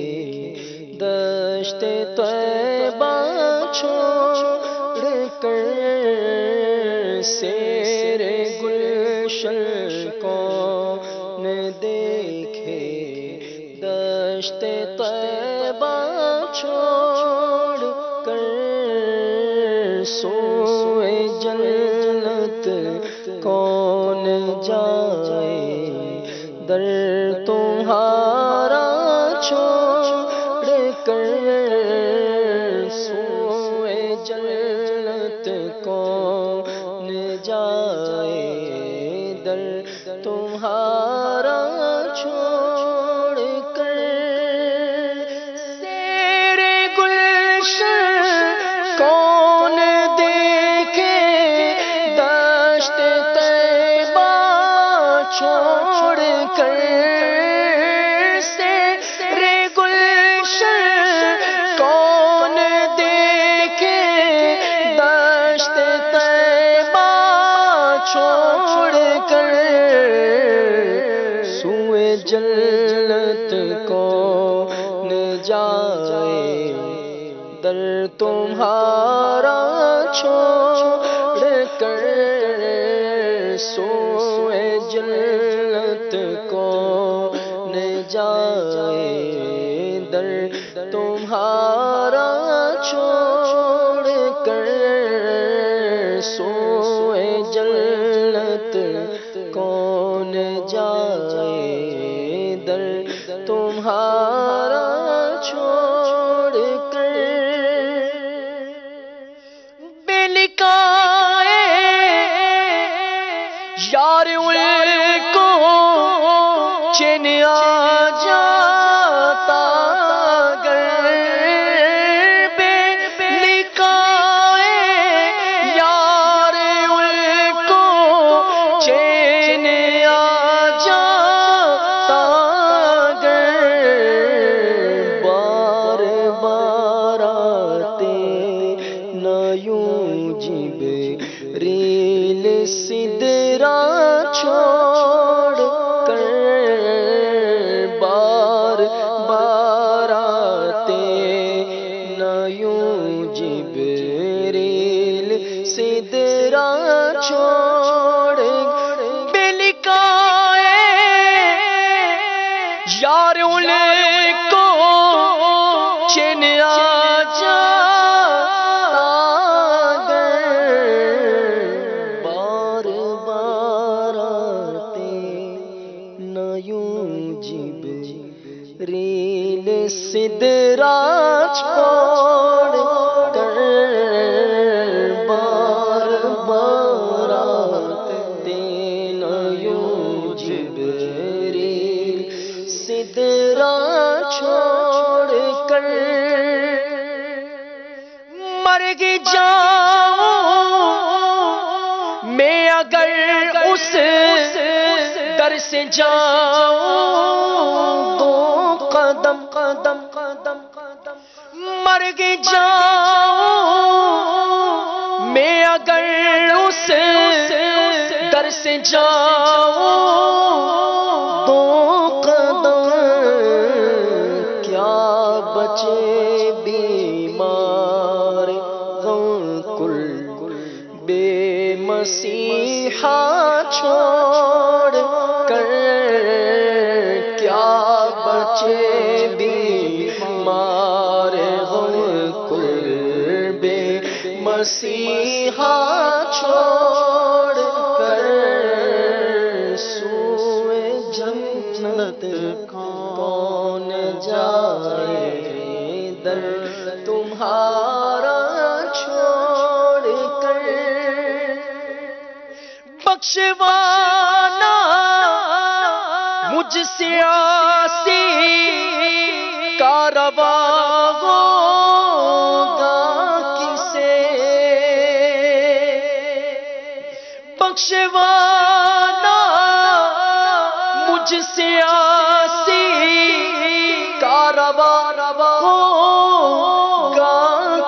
دشت طیبہ چھوڑ کر، سیر گلشن کون دیکھے، دشت طیبہ چھوڑ کر، سوئے جنت کون جائے، در تمہارا چھوڑ کر، سوئے جنت کون جائے، در تمہارا چھوڑ کر، سیر گلشن کون دیکھے، دشت طیبہ چھوڑ کر، سیر گلشن کون دیکھے، دشت طیبہ چھوڑ کر، سوئے جنت کون جائے، در تمہارا چھوڑ کر، سوئے جنت کون جائے، در تمہارا چھوڑ کر، سوئے جنت کون جائے، در تمہارا چھوڑ کر، بے لکھائے یار ان کو چین آ جاتا، گر بے لکھائے یار ان کو چین آ جاتا، گر بار بار آتے نہ یوں جبریل سدرا چھوڑ کر، بار بار آتے نہ یوں جبریل سدرا چھوڑ کر، بے لکھائے یار ان کو چین آ جاتا، بار بار آتے نہ یوں جبریل سدرا چھوڑ کر، بار بار آتے گی جاؤں میں اگر اس در سے جاؤں دو قدم قدم قدم قدم مر گی جاؤں میں اگر اس در سے جاؤں دو قدم کیا بچے بیمار غم کل بے مسیحا چھوڑ کر کیا بچے بیمار غم کل بے مسیحا چھوڑ کر سوئے جنت کون جائے در تمہارا چھوڑ کر بخشوانا مجھ سے عاصی کا روا ہوگا کسے بخشوانا مجھ سے عاصی کا روا ہوگا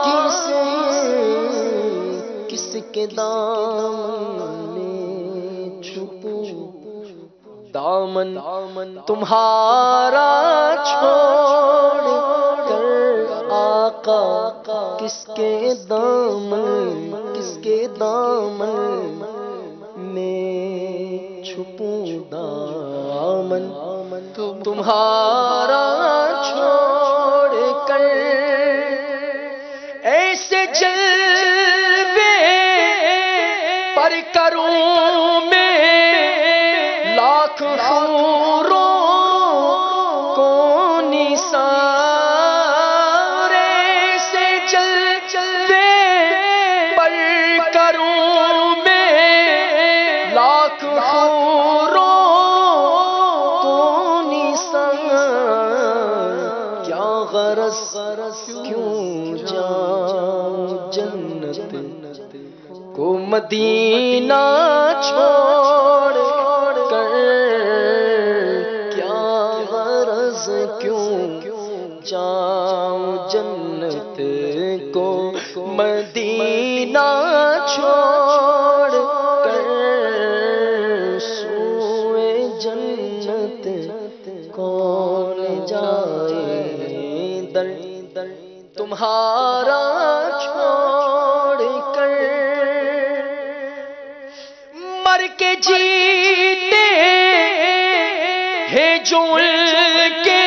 کسے کس کے دامن میں چھپوں دامن تمہارا چھوڑ کر آقا کس کے دامن میں چھپوں دامن تمہارا چھوڑ کر ایسے جلوے پر کروں میں لاکھ حوروں کو نثار ایسے جلوے پر کروں میں لاکھ حوروں کو نثار کیا غرض کیوں جاؤں جنت کو مدینہ چھوڑ کر کیا غرض کیوں جاؤں جنت کو مدینہ چھوڑ کر سوئے جنت کون جائے در تمہارا چھوڑ کر مر کے جیتے ہیں جو ان کے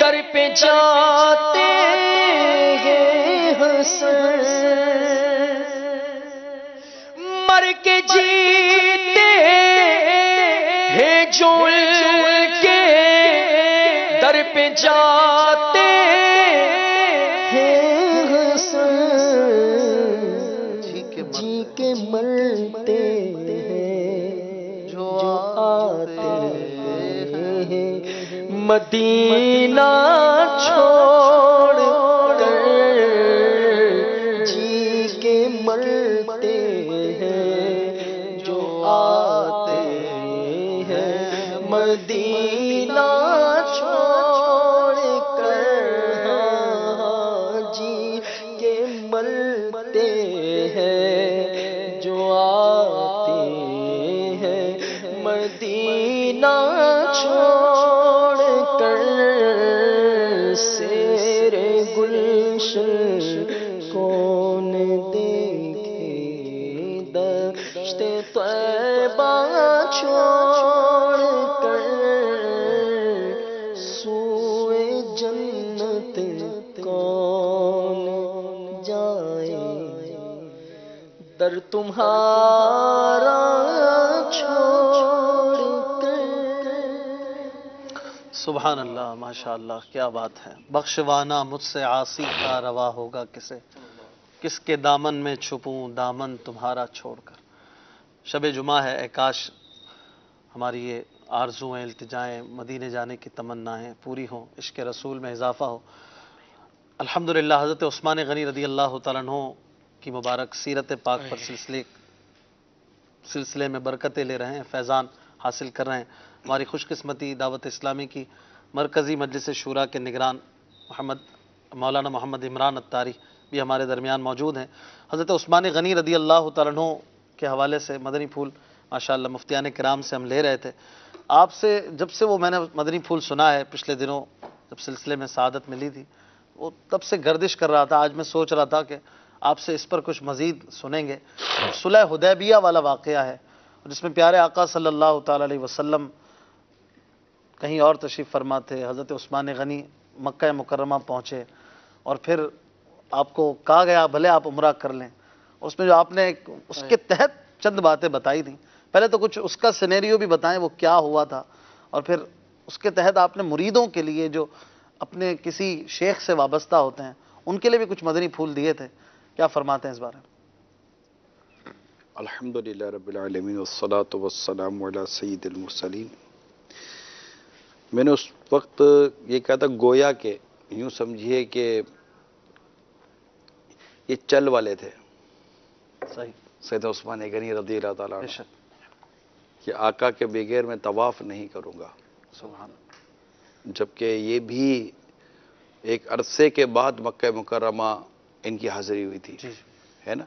در پہ جاتے ہیں حسن مر کے جیتے ہیں جو ان کے در پہ جاتے ہیں حسن جی کے مرتے ہیں جو آتے ہیں مدینہ چھوڑ کر جی کے مرتے ہیں جو آتے ہیں مدینہ چھوڑ کر جی کے مرتے ہیں جو آتے ہیں مدینہ چھوڑ کر سیر گلشن کون دیکھے دشت طیبہ چھوڑ کر سوئے جنت کون جائے در تمہارا چھوڑ کر سبحان اللہ، ماشاء اللہ، کیا بات ہے۔ بخشوانا مجھ سے عاصی کا روا ہوگا کسے، کس کے دامن میں چھپوں دامن تمہارا چھوڑ کر۔ شب جمعہ ہے، اے کاش ہماری یہ آرزویں، التجائیں، مدینے جانے کی تمنائیں پوری ہوں، عشق رسول میں اضافہ ہو۔ الحمدللہ حضرت عثمان غنی رضی اللہ تعالیٰ عنہ کی مبارک سیرت پاک پر سلسلے میں برکتیں لے رہے ہیں، فیضان حاصل کر رہے ہیں۔ ہماری خوش قسمتی دعوت اسلامی کی مرکزی مجلس شورا کے نگران مولانا محمد عمران اتاری بھی ہمارے درمیان موجود ہیں۔ حضرت عثمان غنی رضی اللہ تعالیٰ عنہ کے حوالے سے مدنی پھول ماشاءاللہ مفتیان کرام سے ہم لے رہے تھے۔ آپ سے جب سے وہ میں نے مدنی پھول سنا ہے پچھلے دنوں جب سلسلے میں سعادت ملی تھی، وہ تب سے گردش کر رہا تھا۔ آج میں سوچ رہا تھا کہ آپ سے اس پر کچھ مزید سنیں گے۔ صلح حدیبیہ والا واقعہ ہے جس میں پیارے آقا صلی اللہ تعالی علیہ وسلم کہیں اور تشریف فرما تھے، حضرت عثمان غنی مکہ مکرمہ پہنچے اور پھر آپ کو کہا گیا بھلے آپ عمرہ کر لیں۔ اس میں جو آپ نے اس کے تحت چند باتیں بتائی تھیں، پہلے تو کچھ اس کا سینیریو بھی بتائیں وہ کیا ہوا تھا، اور پھر اس کے تحت آپ نے مریدوں کے لیے جو اپنے کسی شیخ سے وابستہ ہوتے ہیں ان کے لیے بھی کچھ مدنی پھول دیے تھے، کیا فرماتے ہیں اس بارے میں؟ الحمدللہ رب العالمین والصلاة والسلام علی سید المرسلین۔ میں نے اس وقت یہ کہا تھا گویا کہ یوں سمجھیے کہ یہ چل والے تھے صحیح، سید عثمان غنی رضی اللہ تعالیٰ بے عنہ شک، کہ آقا کے بغیر میں طواف نہیں کروں گا، سبحان اللہ، جبکہ یہ بھی ایک عرصے کے بعد مکہ مکرمہ ان کی حاضری ہوئی تھی، جی ہے نا؟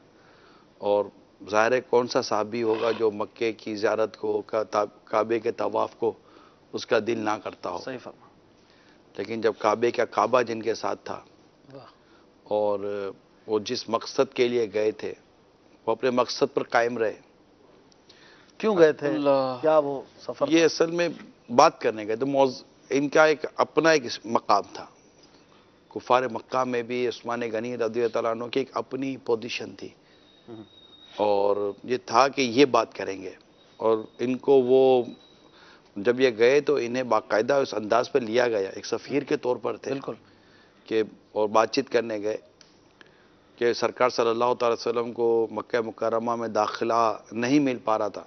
اور ظاہر ہے کون سا صحابی ہوگا جو مکے کی زیارت کو کعبے کے طواف کو اس کا دل نہ کرتا ہو، صحیح فرما، لیکن جب کعبے کا کعبہ جن کے ساتھ تھا واہ، اور وہ جس مقصد کے لیے گئے تھے وہ اپنے مقصد پر قائم رہے۔ کیوں گئے تھے؟ کیا وہ سفر یہ اصل میں بات کرنے گئے تو ان کا ایک اپنا ایک مقام تھا۔ کفار مکہ میں بھی عثمان غنی رضی اللہ عنہ کی ایک اپنی پوزیشن تھی، اور یہ تھا کہ یہ بات کریں گے، اور ان کو وہ جب یہ گئے تو انہیں باقاعدہ اس انداز پہ لیا گیا، ایک سفیر کے طور پر تھے بالکل، کہ اور بات چیت کرنے گئے کہ سرکار صلی اللہ تعالی وسلم کو مکہ مکرمہ میں داخلہ نہیں مل پا رہا تھا،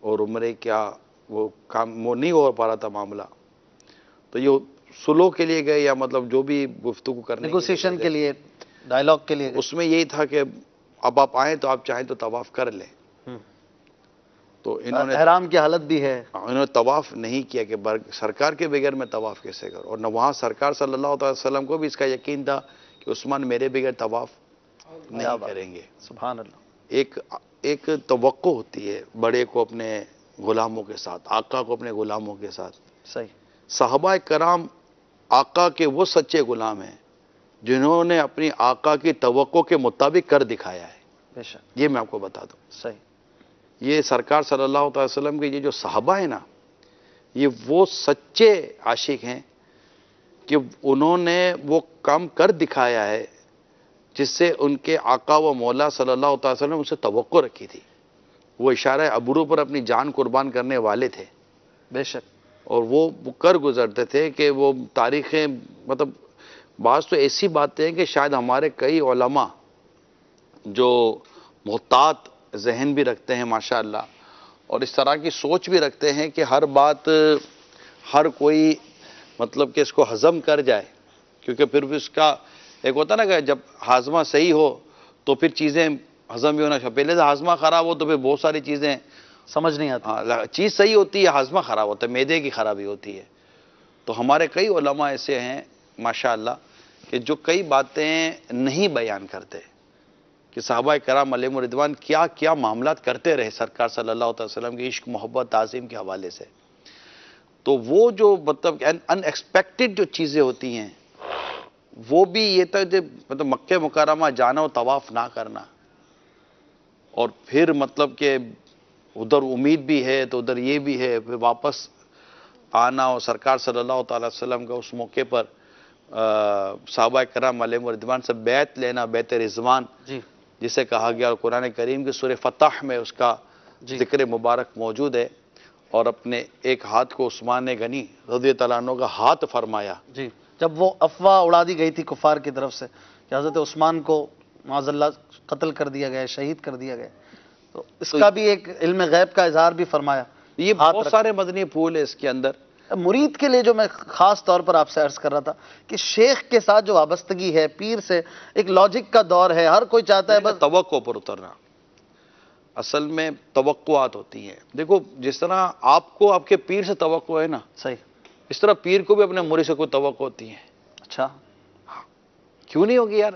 اور عمرے کیا وہ کام وہ نہیں ہو پا رہا تھا معاملہ، تو یہ سلو کے لیے گئے یا مطلب جو بھی گفتگو کرنے نیگوسیشن کے لیے، ڈائلاگ کے لیے، اس میں یہی تھا کہ اب آپ آئیں تو آپ چاہیں تو طواف کر لیں، تو انہوں نے احرام کی حالت بھی ہے، انہوں نے طواف نہیں کیا کہ سرکار کے بغیر میں طواف کیسے کروں، اور نہ وہاں سرکار صلی اللہ علیہ وسلم کو بھی اس کا یقین تھا کہ عثمان میرے بغیر طواف نہیں کریں گے۔ سبحان اللہ، ایک توقع ہوتی ہے بڑے کو اپنے غلاموں کے ساتھ، آقا کو اپنے غلاموں کے ساتھ۔ صحیح، صحابہ کرام آقا کے وہ سچے غلام ہیں جنہوں نے اپنی آقا کی توقع کے مطابق کر دکھایا ہے، بے شک، یہ میں آپ کو بتا دوں۔ صحیح، یہ سرکار صلی اللہ علیہ وسلم کے یہ جو صحابہ ہیں نا، یہ وہ سچے عاشق ہیں کہ انہوں نے وہ کام کر دکھایا ہے جس سے ان کے آقا و مولا صلی اللہ علیہ وسلم نے ان سے توقع رکھی تھی۔ وہ اشارہ ابرو پر اپنی جان قربان کرنے والے تھے، بے شک، اور وہ کر گزرتے تھے کہ وہ تاریخیں مطلب بعض تو ایسی باتیں ہیں کہ شاید ہمارے کئی علماء جو محتاط ذہن بھی رکھتے ہیں ماشاءاللہ، اور اس طرح کی سوچ بھی رکھتے ہیں کہ ہر بات ہر کوئی مطلب کہ اس کو ہضم کر جائے، کیونکہ پھر بھی اس کا ایک ہوتا نا کہ جب ہاضمہ صحیح ہو تو پھر چیزیں ہضم بھی ہونا چاہیے، پہلے سے ہاضمہ خراب ہو تو پھر بہت ساری چیزیں سمجھ نہیں آتی، چیز صحیح ہوتی ہے ہاضمہ خراب ہوتا ہے، معدے کی خرابی ہوتی ہے۔ تو ہمارے کئی علماء ایسے ہیں ماشاءاللہ کہ جو کئی باتیں نہیں بیان کرتے کہ صحابہ کرام علیہم رضوان کیا کیا معاملات کرتے رہے سرکار صلی اللہ علیہ وسلم کے عشق محبت تعظیم کے حوالے سے۔ تو وہ جو مطلب ان ایکسپیکٹڈ جو چیزیں ہوتی ہیں وہ بھی یہ تھا کہ مطلب مکہ مکرمہ جانا و طواف نہ کرنا، اور پھر مطلب کہ ادھر امید بھی ہے تو ادھر یہ بھی ہے، پھر واپس آنا اور سرکار صلی اللہ تعالی وسلم کا اس موقع پر صحابہ کرام علیہم رضوان سے بیعت لینا، بیعت رضوان جی، جسے کہا گیا، اور قرآن کریم کی سورہ فتح میں اس کا ذکر مبارک موجود ہے، اور اپنے ایک ہاتھ کو عثمان غنی رضی اللہ عنہ کا ہاتھ فرمایا۔ جی، جب وہ افواہ اڑا دی گئی تھی کفار کی طرف سے کہ حضرت عثمان کو معاذ اللہ قتل کر دیا گیا، شہید کر دیا گیا، تو اس کا بھی ایک علم غیب کا اظہار بھی فرمایا۔ یہ بہت سارے مدنی پھول ہے اس کے اندر، مرید کے لیے جو میں خاص طور پر آپ سے عرض کر رہا تھا کہ شیخ کے ساتھ جو وابستگی ہے، پیر سے ایک لاجک کا دور ہے، ہر کوئی چاہتا ہے بس توقع پر اترنا، اصل میں توقعات ہوتی ہیں. دیکھو جس طرح آپ کو آپ کے پیر سے توقع ہے نا، صحیح، اس طرح پیر کو بھی اپنے مرید سے کوئی توقع ہوتی ہے. اچھا، کیوں نہیں ہوگی یار؟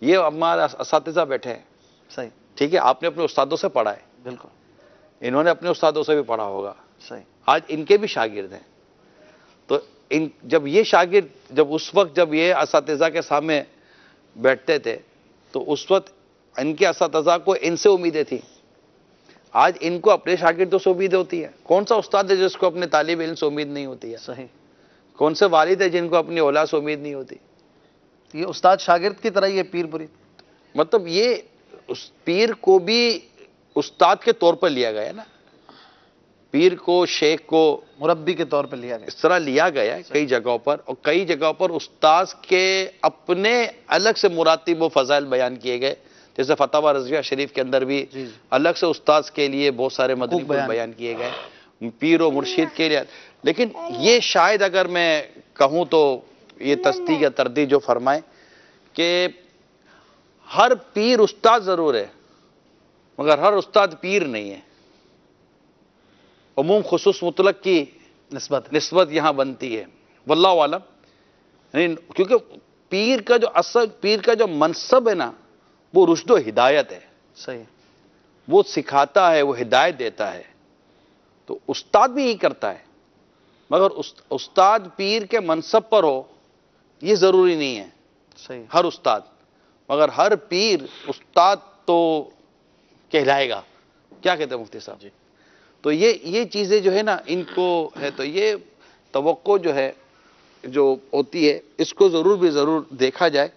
یہ ہمارے اساتذہ بیٹھے ہیں، صحیح، ٹھیک ہے، آپ نے اپنے استادوں سے پڑھا ہے، بالکل انہوں نے اپنے استادوں سے بھی پڑھا ہوگا، صحیح، آج ان کے بھی شاگرد ہیں. تو جب یہ شاگرد اس وقت جب یہ اساتذہ کے سامنے بیٹھتے تھے تو اس وقت ان کے اساتذہ کو ان سے امیدیں تھیں. آج ان کو اپنے شاگردوں سے امید ہوتی ہے. کون سا استاد ہے جس کو اپنے طالب علم سے امید نہیں ہوتی ہے؟ صحیح. کون سے والد ہے جن کو اپنی اولاد سے امید نہیں ہوتی؟ یہ استاد شاگرد کی طرح یہ پیر مرید، مطلب یہ اس پیر کو بھی استاد کے طور پر لیا گیا ہے نا، پیر کو شیخ کو مربی کے طور پر لیا گیا. اس طرح لیا گیا ہے کئی جگہوں پر، اور کئی جگہوں پر استاذ کے اپنے الگ سے مراتب و فضائل بیان کیے گئے، جیسے فتاوی رضویہ شریف کے اندر بھی الگ سے استاذ کے لیے بہت سارے مدنی پھول بیان کیے گئے، پیر و مرشید کے لیے. لیکن یہ شاید اگر میں کہوں تو یہ تصدیق یا تردید جو فرمائے کہ ہر پیر استاد ضرور ہے مگر ہر استاد پیر نہیں ہے. عموم خصوص مطلق کی نسبت یہاں بنتی ہے، واللہ عالم. کیونکہ پیر کا جو منصب ہے نا وہ رشد و ہدایت ہے. صحیح. وہ سکھاتا ہے، وہ ہدایت دیتا ہے. تو استاد بھی یہی کرتا ہے، مگر استاد پیر کے منصب پر ہو یہ ضروری نہیں ہے. صحیح. ہر استاد، مگر ہر پیر استاد تو کہلائے گا. کیا کہتے ہیں مفتی صاحب؟ جی. تو یہ چیزیں جو ہے نا ان کو ہے، تو یہ توقع جو ہے جو ہوتی ہے اس کو ضرور دیکھا جائے.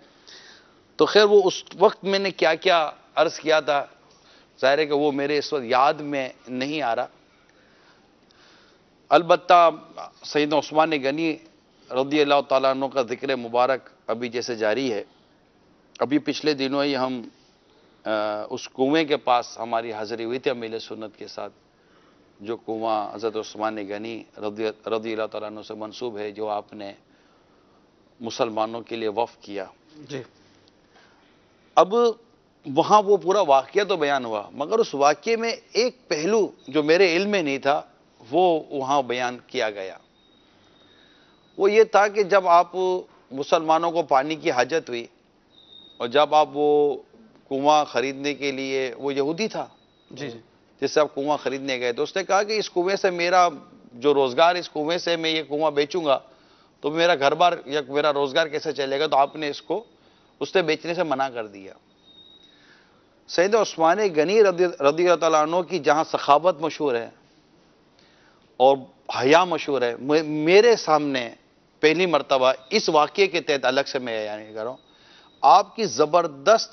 تو خیر وہ اس وقت میں نے کیا کیا عرض کیا تھا، ظاہر ہے کہ وہ میرے اس وقت یاد میں نہیں آ رہا. البتہ سیدنا عثمان غنی رضی اللہ تعالیٰ عنہ کا ذکر مبارک ابھی جیسے جاری ہے. ابھی پچھلے دنوں ہی ہم اس کنویں کے پاس ہماری حاضری ہوئی تھی امیل سنت کے ساتھ، جو کنواں حضرت عثمان غنی رضی اللہ تعالیٰ عنہ سے منسوب ہے، جو آپ نے مسلمانوں کے لیے وقف کیا. جی. اب وہاں وہ پورا واقعہ تو بیان ہوا، مگر اس واقعے میں ایک پہلو جو میرے علم میں نہیں تھا وہ وہاں بیان کیا گیا. وہ یہ تھا کہ جب آپ مسلمانوں کو پانی کی حاجت ہوئی اور جب آپ وہ کنواں خریدنے کے لیے، وہ یہودی تھا جی جی جس سے آپ کنواں خریدنے گئے، تو اس نے کہا کہ اس کنویں سے میرا جو روزگار، اس کنویں سے میں یہ کنواں بیچوں گا تو میرا گھر بار یا میرا روزگار کیسے چلے گا؟ تو آپ نے اس سے بیچنے سے منع کر دیا. سیدنا عثمان غنی رضی اللہ تعالیٰ عنہ کی جہاں سخاوت مشہور ہے اور حیا مشہور ہے، میرے سامنے پہلی مرتبہ اس واقعے کے تحت الگ سے میں بیان کر رہا ہوں، آپ کی زبردست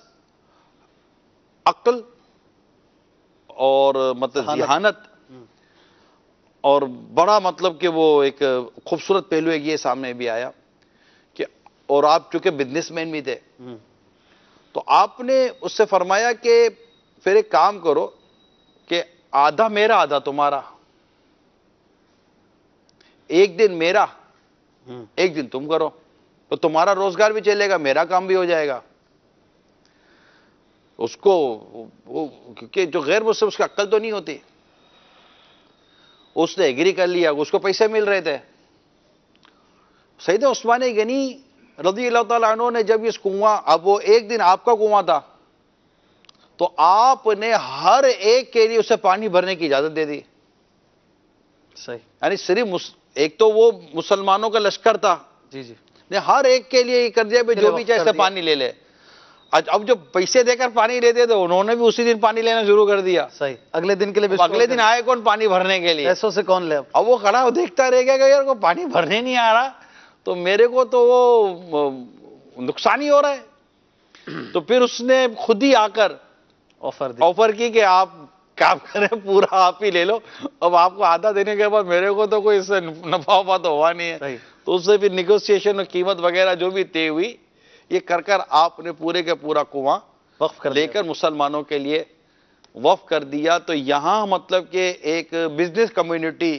عقل اور مطلب ذہانت اور بڑا مطلب کہ وہ ایک خوبصورت پہلو ایک یہ سامنے بھی آیا کہ، اور آپ چونکہ بزنس مین بھی تھے تو آپ نے اس سے فرمایا کہ پھر ایک کام کرو کہ آدھا میرا آدھا تمہارا، ایک دن میرا ایک دن تم کرو تو تمہارا روزگار بھی چلے گا، میرا کام بھی ہو جائے گا. اس کو کیونکہ جو غیر مسلم اس کی عقل تو نہیں ہوتی، اس نے ایگری کر لیا، اس کو پیسے مل رہے تھے. سیدنا عثمان غنی رضی اللہ تعالیٰ عنہ نے جب اس کنواں، اب وہ ایک دن آپ کا کنواں تھا تو آپ نے ہر ایک کے لیے اسے پانی بھرنے کی اجازت دے دی. صحیح. یعنی صرف ایک تو وہ مسلمانوں کا لشکر تھا، جی جی، نے ہر ایک کے لیے یہ کر دیا کہ جو بھی چاہے سے پانی لے لے. اب جو پیسے دے کر پانی لیتے تھے انہوں نے بھی اسی دن پانی لینا شروع کر دیا. صحیح. اگلے دن کے لیے اگلے دن آئے کون پانی بھرنے کے لیے؟ ایسوں سے کون لے؟ اب وہ کھڑا دیکھتا رہ گیا کہ یار کو پانی بھرنے نہیں آ رہا تو میرے کو تو وہ نقصان ہی ہو رہا ہے. تو پھر اس نے خود ہی آ کر آفر کی کہ آپ کام کریں پورا آپ ہی لے لو، اب آپ کو آدھا دینے کے بعد میرے کو تو کوئی اس سے نفع وفا تو ہوا نہیں ہے. تو اس سے پھر نیگوسیشن اور قیمت وغیرہ جو بھی طے ہوئی، یہ کر آپ نے پورے کے پورا کنواں وقف لے کر مسلمانوں کے لیے وقف کر دیا. تو یہاں مطلب کہ ایک بزنس کمیونٹی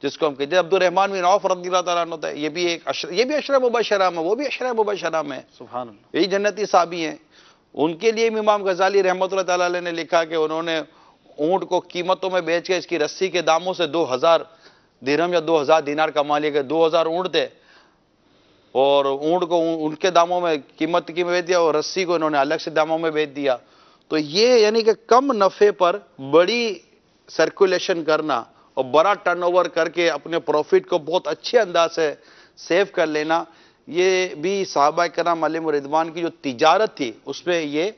جس کو ہم کہتے ہیں عبد الرحمن بن عوف رضی اللہ تعالیٰ عنہ تھا، یہ بھی عشرہ مبشرہ میں، وہ بھی عشرہ مبشرہ میں، سبحان اللہ. یہی جنتی صحابی ہیں. ان کے لیے امام غزالی رحمۃ اللہ تعالیٰ علیہ نے لکھا کہ انہوں نے اونٹ کو قیمتوں میں بیچ کے اس کی رسی کے داموں سے 2000 درہم یا 2000 دینار کما لیے گئے. 2000 اونٹ تھے اور اونٹ کو ان کے داموں میں قیمت کی بیچ دیا اور رسی کو انہوں نے الگ سے داموں میں بیچ دیا. تو یہ یعنی کہ کم نفع پر بڑی سرکولیشن کرنا اور بڑا ٹرن اوور کر کے اپنے پروفٹ کو بہت اچھے انداز سے سیو کر لینا، یہ بھی صحابہ کرام علیہم رضوان کی جو تجارت تھی اس میں یہ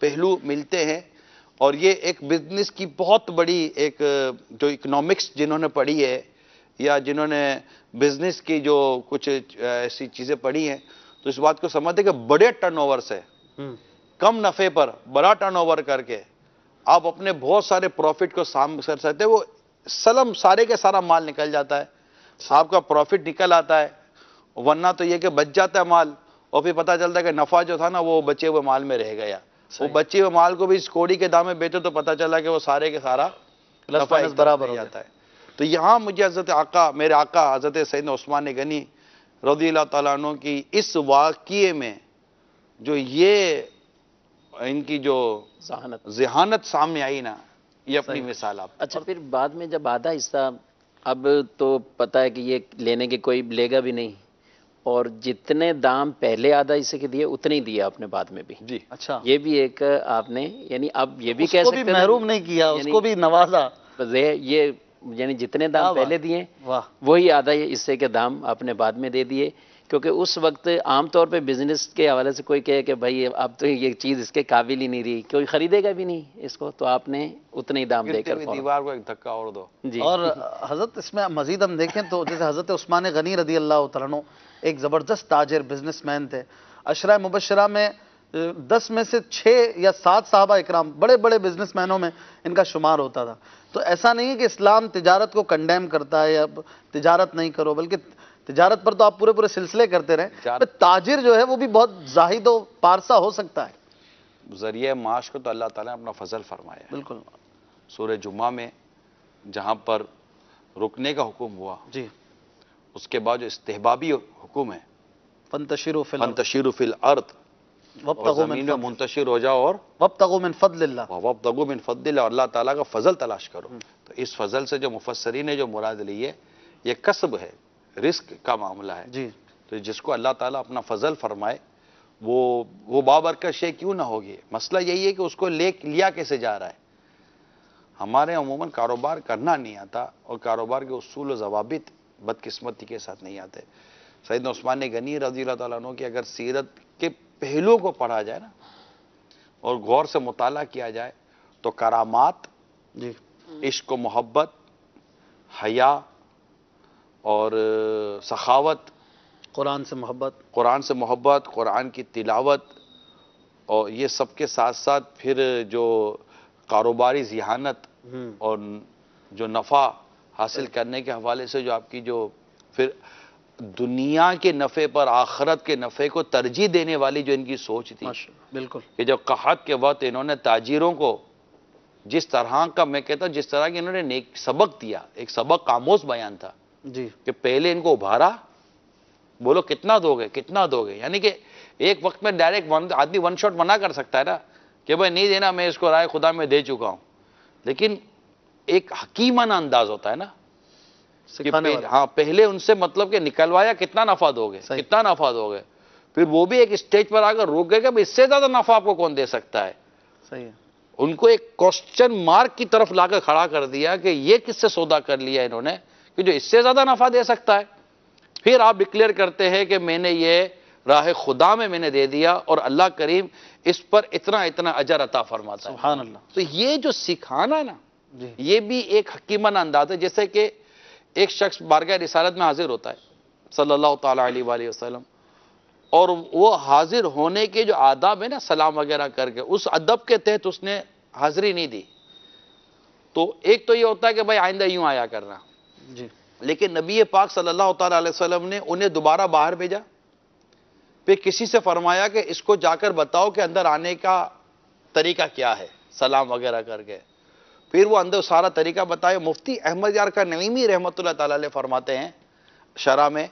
پہلو ملتے ہیں. اور یہ ایک بزنس کی بہت بڑی ایک جو اکنامکس جنہوں نے پڑھی ہے یا جنہوں نے بزنس کی جو کچھ ایسی چیزیں پڑھی ہیں تو اس بات کو سمجھتے کہ بڑے ٹرن اوور سے کم نفع پر بڑا ٹرن اوور کر کے آپ اپنے بہت سارے پروفٹ کو سام کر سکتے ہیں. وہ سلم سارے کے سارا مال نکل جاتا ہے، آپ کا پروفٹ نکل آتا ہے، ورنہ تو یہ کہ بچ جاتا ہے مال اور پھر پتہ چلتا ہے کہ نفع جو تھا نا وہ بچے ہوئے مال میں رہ گیا. وہ بچے ہوئے مال کو بھی اس کوڑی کے دام میں بیچو تو پتہ چلا کہ وہ سارے کے سارا نفع برابر ہو جاتا ہے. تو یہاں مجھے حضرت آقا، میرے آقا حضرت سیدنا عثمان غنی رضی اللہ تعالیٰ عنہ کی اس واقعے میں جو یہ ان کی جو ذہانت سامنے آئی نا، یہ اپنی مثال آپ. اچھا، پھر بعد میں جب آدھا حصہ، اب تو پتہ ہے کہ یہ لینے کے کوئی لے گا بھی نہیں، اور جتنے دام پہلے آدھا حصے کے دیے اتنے ہی دیا آپ نے بعد میں بھی. جی اچھا، یہ بھی ایک آپ نے یعنی اب یہ بھی کہہ اس کو سکتے بھی ہیں محروم نہیں کیا، اس کو بھی نوازا. یہ یعنی جتنے دام پہلے دیے واہ، وہی آدھا حصے کے دام آپ نے بعد میں دے دیے. کیونکہ اس وقت عام طور پہ بزنس کے حوالے سے کوئی کہے کہ بھائی اب تو یہ چیز اس کے قابل ہی نہیں رہی، کوئی خریدے گا بھی نہیں اس کو، تو آپ نے اتنے ہی دام دے کر دیوار کو ایک دھکا اور دو. جی. اور حضرت اس میں مزید ہم دیکھیں تو جیسے حضرت عثمان غنی رضی اللہ تعالیٰ عنہ ایک زبردست تاجر بزنس مین تھے. عشرہ مبشرہ میں 10 میں سے 6 یا 7 صحابہ اکرام بڑے بڑے بزنس مینوں میں ان کا شمار ہوتا تھا. تو ایسا نہیں ہے کہ اسلام تجارت کو کنڈیم کرتا ہے یا تجارت نہیں کرو، بلکہ تجارت پر تو آپ پورے سلسلے کرتے رہیں. تاجر جو ہے وہ بھی بہت زاہد و پارسا ہو سکتا ہے. ذریعہ معاش کو تو اللہ تعالیٰ نے اپنا فضل فرمایا ہے. بالکل. سورہ جمعہ میں جہاں پر رکنے کا حکم ہوا، جی، اس کے بعد جو استحبابی حکم ہے فانتشروا فی الارض فانتشروا فی الارض، وابتغوا زمین من میں فضل منتشر ہو جاؤ اور وابتغوا من فضل اللہ. وابتغوا من فضل اللہ، اور اللہ تعالیٰ کا فضل تلاش کرو. تو اس فضل سے جو مفسرین نے جو مراد لی ہے یہ کسب ہے، رزق کا معاملہ ہے. جی، تو جس کو اللہ تعالیٰ اپنا فضل فرمائے وہ بابرکت شے کیوں نہ ہوگی. مسئلہ یہی ہے کہ اس کو لیا کیسے جا رہا ہے. ہمارے عموماً کاروبار کرنا نہیں آتا اور کاروبار کے اصول و ضوابط بدقسمتی کے ساتھ نہیں آتے. سیدنا عثمان غنی رضی اللہ تعالیٰ عنہ کی اگر سیرت کے پہلوؤں کو پڑھا جائے نا اور غور سے مطالعہ کیا جائے تو کرامات، جی، عشق و محبت، حیا اور سخاوت، قرآن سے محبت، قرآن کی تلاوت، اور یہ سب کے ساتھ ساتھ پھر جو کاروباری ذہانت اور جو نفع حاصل کرنے کے حوالے سے جو آپ کی جو پھر دنیا کے نفع پر آخرت کے نفع کو ترجیح دینے والی جو ان کی سوچ تھی بالکل. کہ جب قحط کے وقت انہوں نے تاجروں کو جس طرح کا، میں کہتا ہوں جس طرح کی انہوں نے نیک سبق دیا، ایک سبق آموز بیان تھا جی، کہ پہلے ان کو ابھارا، بولو کتنا دو گے، یعنی کہ ایک وقت میں ڈائریکٹ آدمی ون شاٹ منع کر سکتا ہے نا کہ بھائی نہیں دینا، میں اس کو رائے خدا میں دے چکا ہوں. لیکن ایک حکیمانہ انداز ہوتا ہے نا کہ ہاں پہلے ان سے مطلب کہ نکلوایا کتنا نفع دو گے، پھر وہ بھی ایک اسٹیج پر آ کر روک گئے کہ اس سے زیادہ نفع آپ کو کون دے سکتا ہے. صحیح ہے. ان کو ایک کوسچن مارک کی طرف لا کر کھڑا کر دیا کہ یہ کس سے سودا کر لیا انہوں نے کہ جو اس سے زیادہ نفع دے سکتا ہے. پھر آپ ڈکلیئر کرتے ہیں کہ میں نے یہ راہ خدا میں نے دے دیا اور اللہ کریم اس پر اتنا اجر عطا فرماتا ہے. سبحان اللہ. تو یہ جو سکھانا ہے نا جی، یہ بھی ایک حکیمانہ انداز ہے. جیسے کہ ایک شخص بارگاہ رسالت میں حاضر ہوتا ہے صلی اللہ تعالیٰ علیہ وآلہ وسلم، اور وہ حاضر ہونے کے جو آداب ہے نا سلام وغیرہ کر کے، اس ادب کے تحت اس نے حاضری نہیں دی. تو ایک تو یہ ہوتا ہے کہ بھائی آئندہ یوں آیا کرنا، جی، لیکن نبی پاک صلی اللہ تعالیٰ علیہ وسلم نے انہیں دوبارہ باہر بھیجا. پھر کسی سے فرمایا کہ اس کو جا کر بتاؤ کہ اندر آنے کا طریقہ کیا ہے، سلام وغیرہ کر کے. پھر وہ اندر سارا طریقہ بتایا. مفتی احمد یار کا نعیمی رحمۃ اللہ تعالی علیہ فرماتے ہیں شرح میں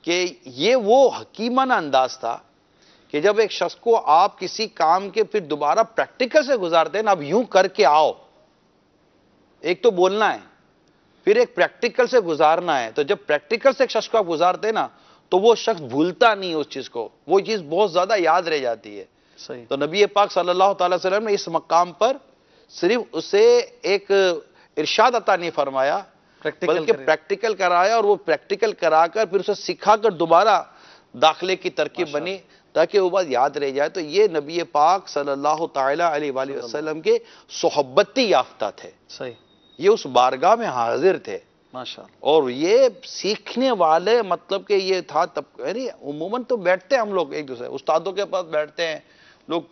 کہ یہ وہ حکیمانہ انداز تھا کہ جب ایک شخص کو آپ کسی کام کے پھر دوبارہ پریکٹیکل سے گزارتے ہیں نا, اب یوں کر کے آؤ, ایک تو بولنا ہے پھر ایک پریکٹیکل سے گزارنا ہے. تو جب پریکٹیکل سے ایک شخص کو آپ گزارتے ہیں نا تو وہ شخص بھولتا نہیں اس چیز کو, وہ چیز بہت زیادہ یاد رہ جاتی ہے. صحیح. تو نبی پاک صلی اللہ تعالی وسلم نے اس مقام پر صرف اسے ایک ارشاد عطا نہیں فرمایا بلکہ پریکٹیکل کرایا, اور وہ پریکٹیکل کرا کر پھر اسے سکھا کر دوبارہ داخلے کی ترکیب بنی تاکہ وہ بات یاد رہ جائے. تو یہ نبی پاک صلی اللہ تعالی علیہ وآلہ وسلم کے صحبتی یافتہ تھے. صحیح. یہ اس بارگاہ میں حاضر تھے ماشاءاللہ. اور یہ سیکھنے والے, مطلب کہ یہ تھا تب یعنی عموماً تو بیٹھتے ہیں ہم لوگ ایک دوسرے استادوں کے پاس بیٹھتے ہیں لوگ,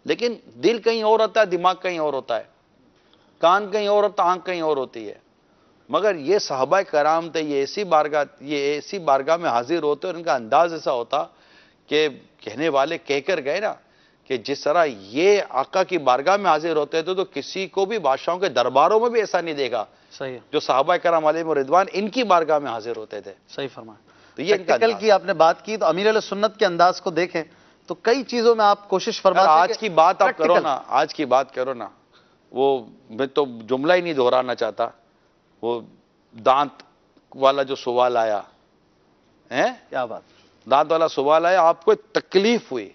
لیکن دل کہیں اور ہوتا ہے, دماغ کہیں اور ہوتا ہے, کان کہیں اور ہوتا ہے, آنکھ کہیں اور ہوتی ہے. مگر یہ صحابہ کرام تھے, یہ ایسی بارگاہ میں حاضر ہوتے اور ان کا انداز ایسا ہوتا کہ کہنے والے کہہ کر گئے نا کہ جس طرح یہ آقا کی بارگاہ میں حاضر ہوتے تھے تو کسی کو بھی بادشاہوں کے درباروں میں بھی ایسا نہیں دے گا. صحیح. جو صحابہ کرام علیہم رضوان ان کی بارگاہ میں حاضر ہوتے تھے. صحیح فرمایا. تو یہ پریکٹیکل کی آپ نے بات کی, تو امیر علیہ سنت کے انداز کو دیکھیں تو کئی چیزوں میں آپ کوشش فرماتے ہیں. آج کی بات آپ کرو نا, آج کی بات کرو نا, وہ میں تو جملہ ہی نہیں دہرانا چاہتا, وہ دانت والا جو سوال آیا ہے, کیا بات, دانت والا سوال آیا, آپ کو ایک تکلیف ہوئی,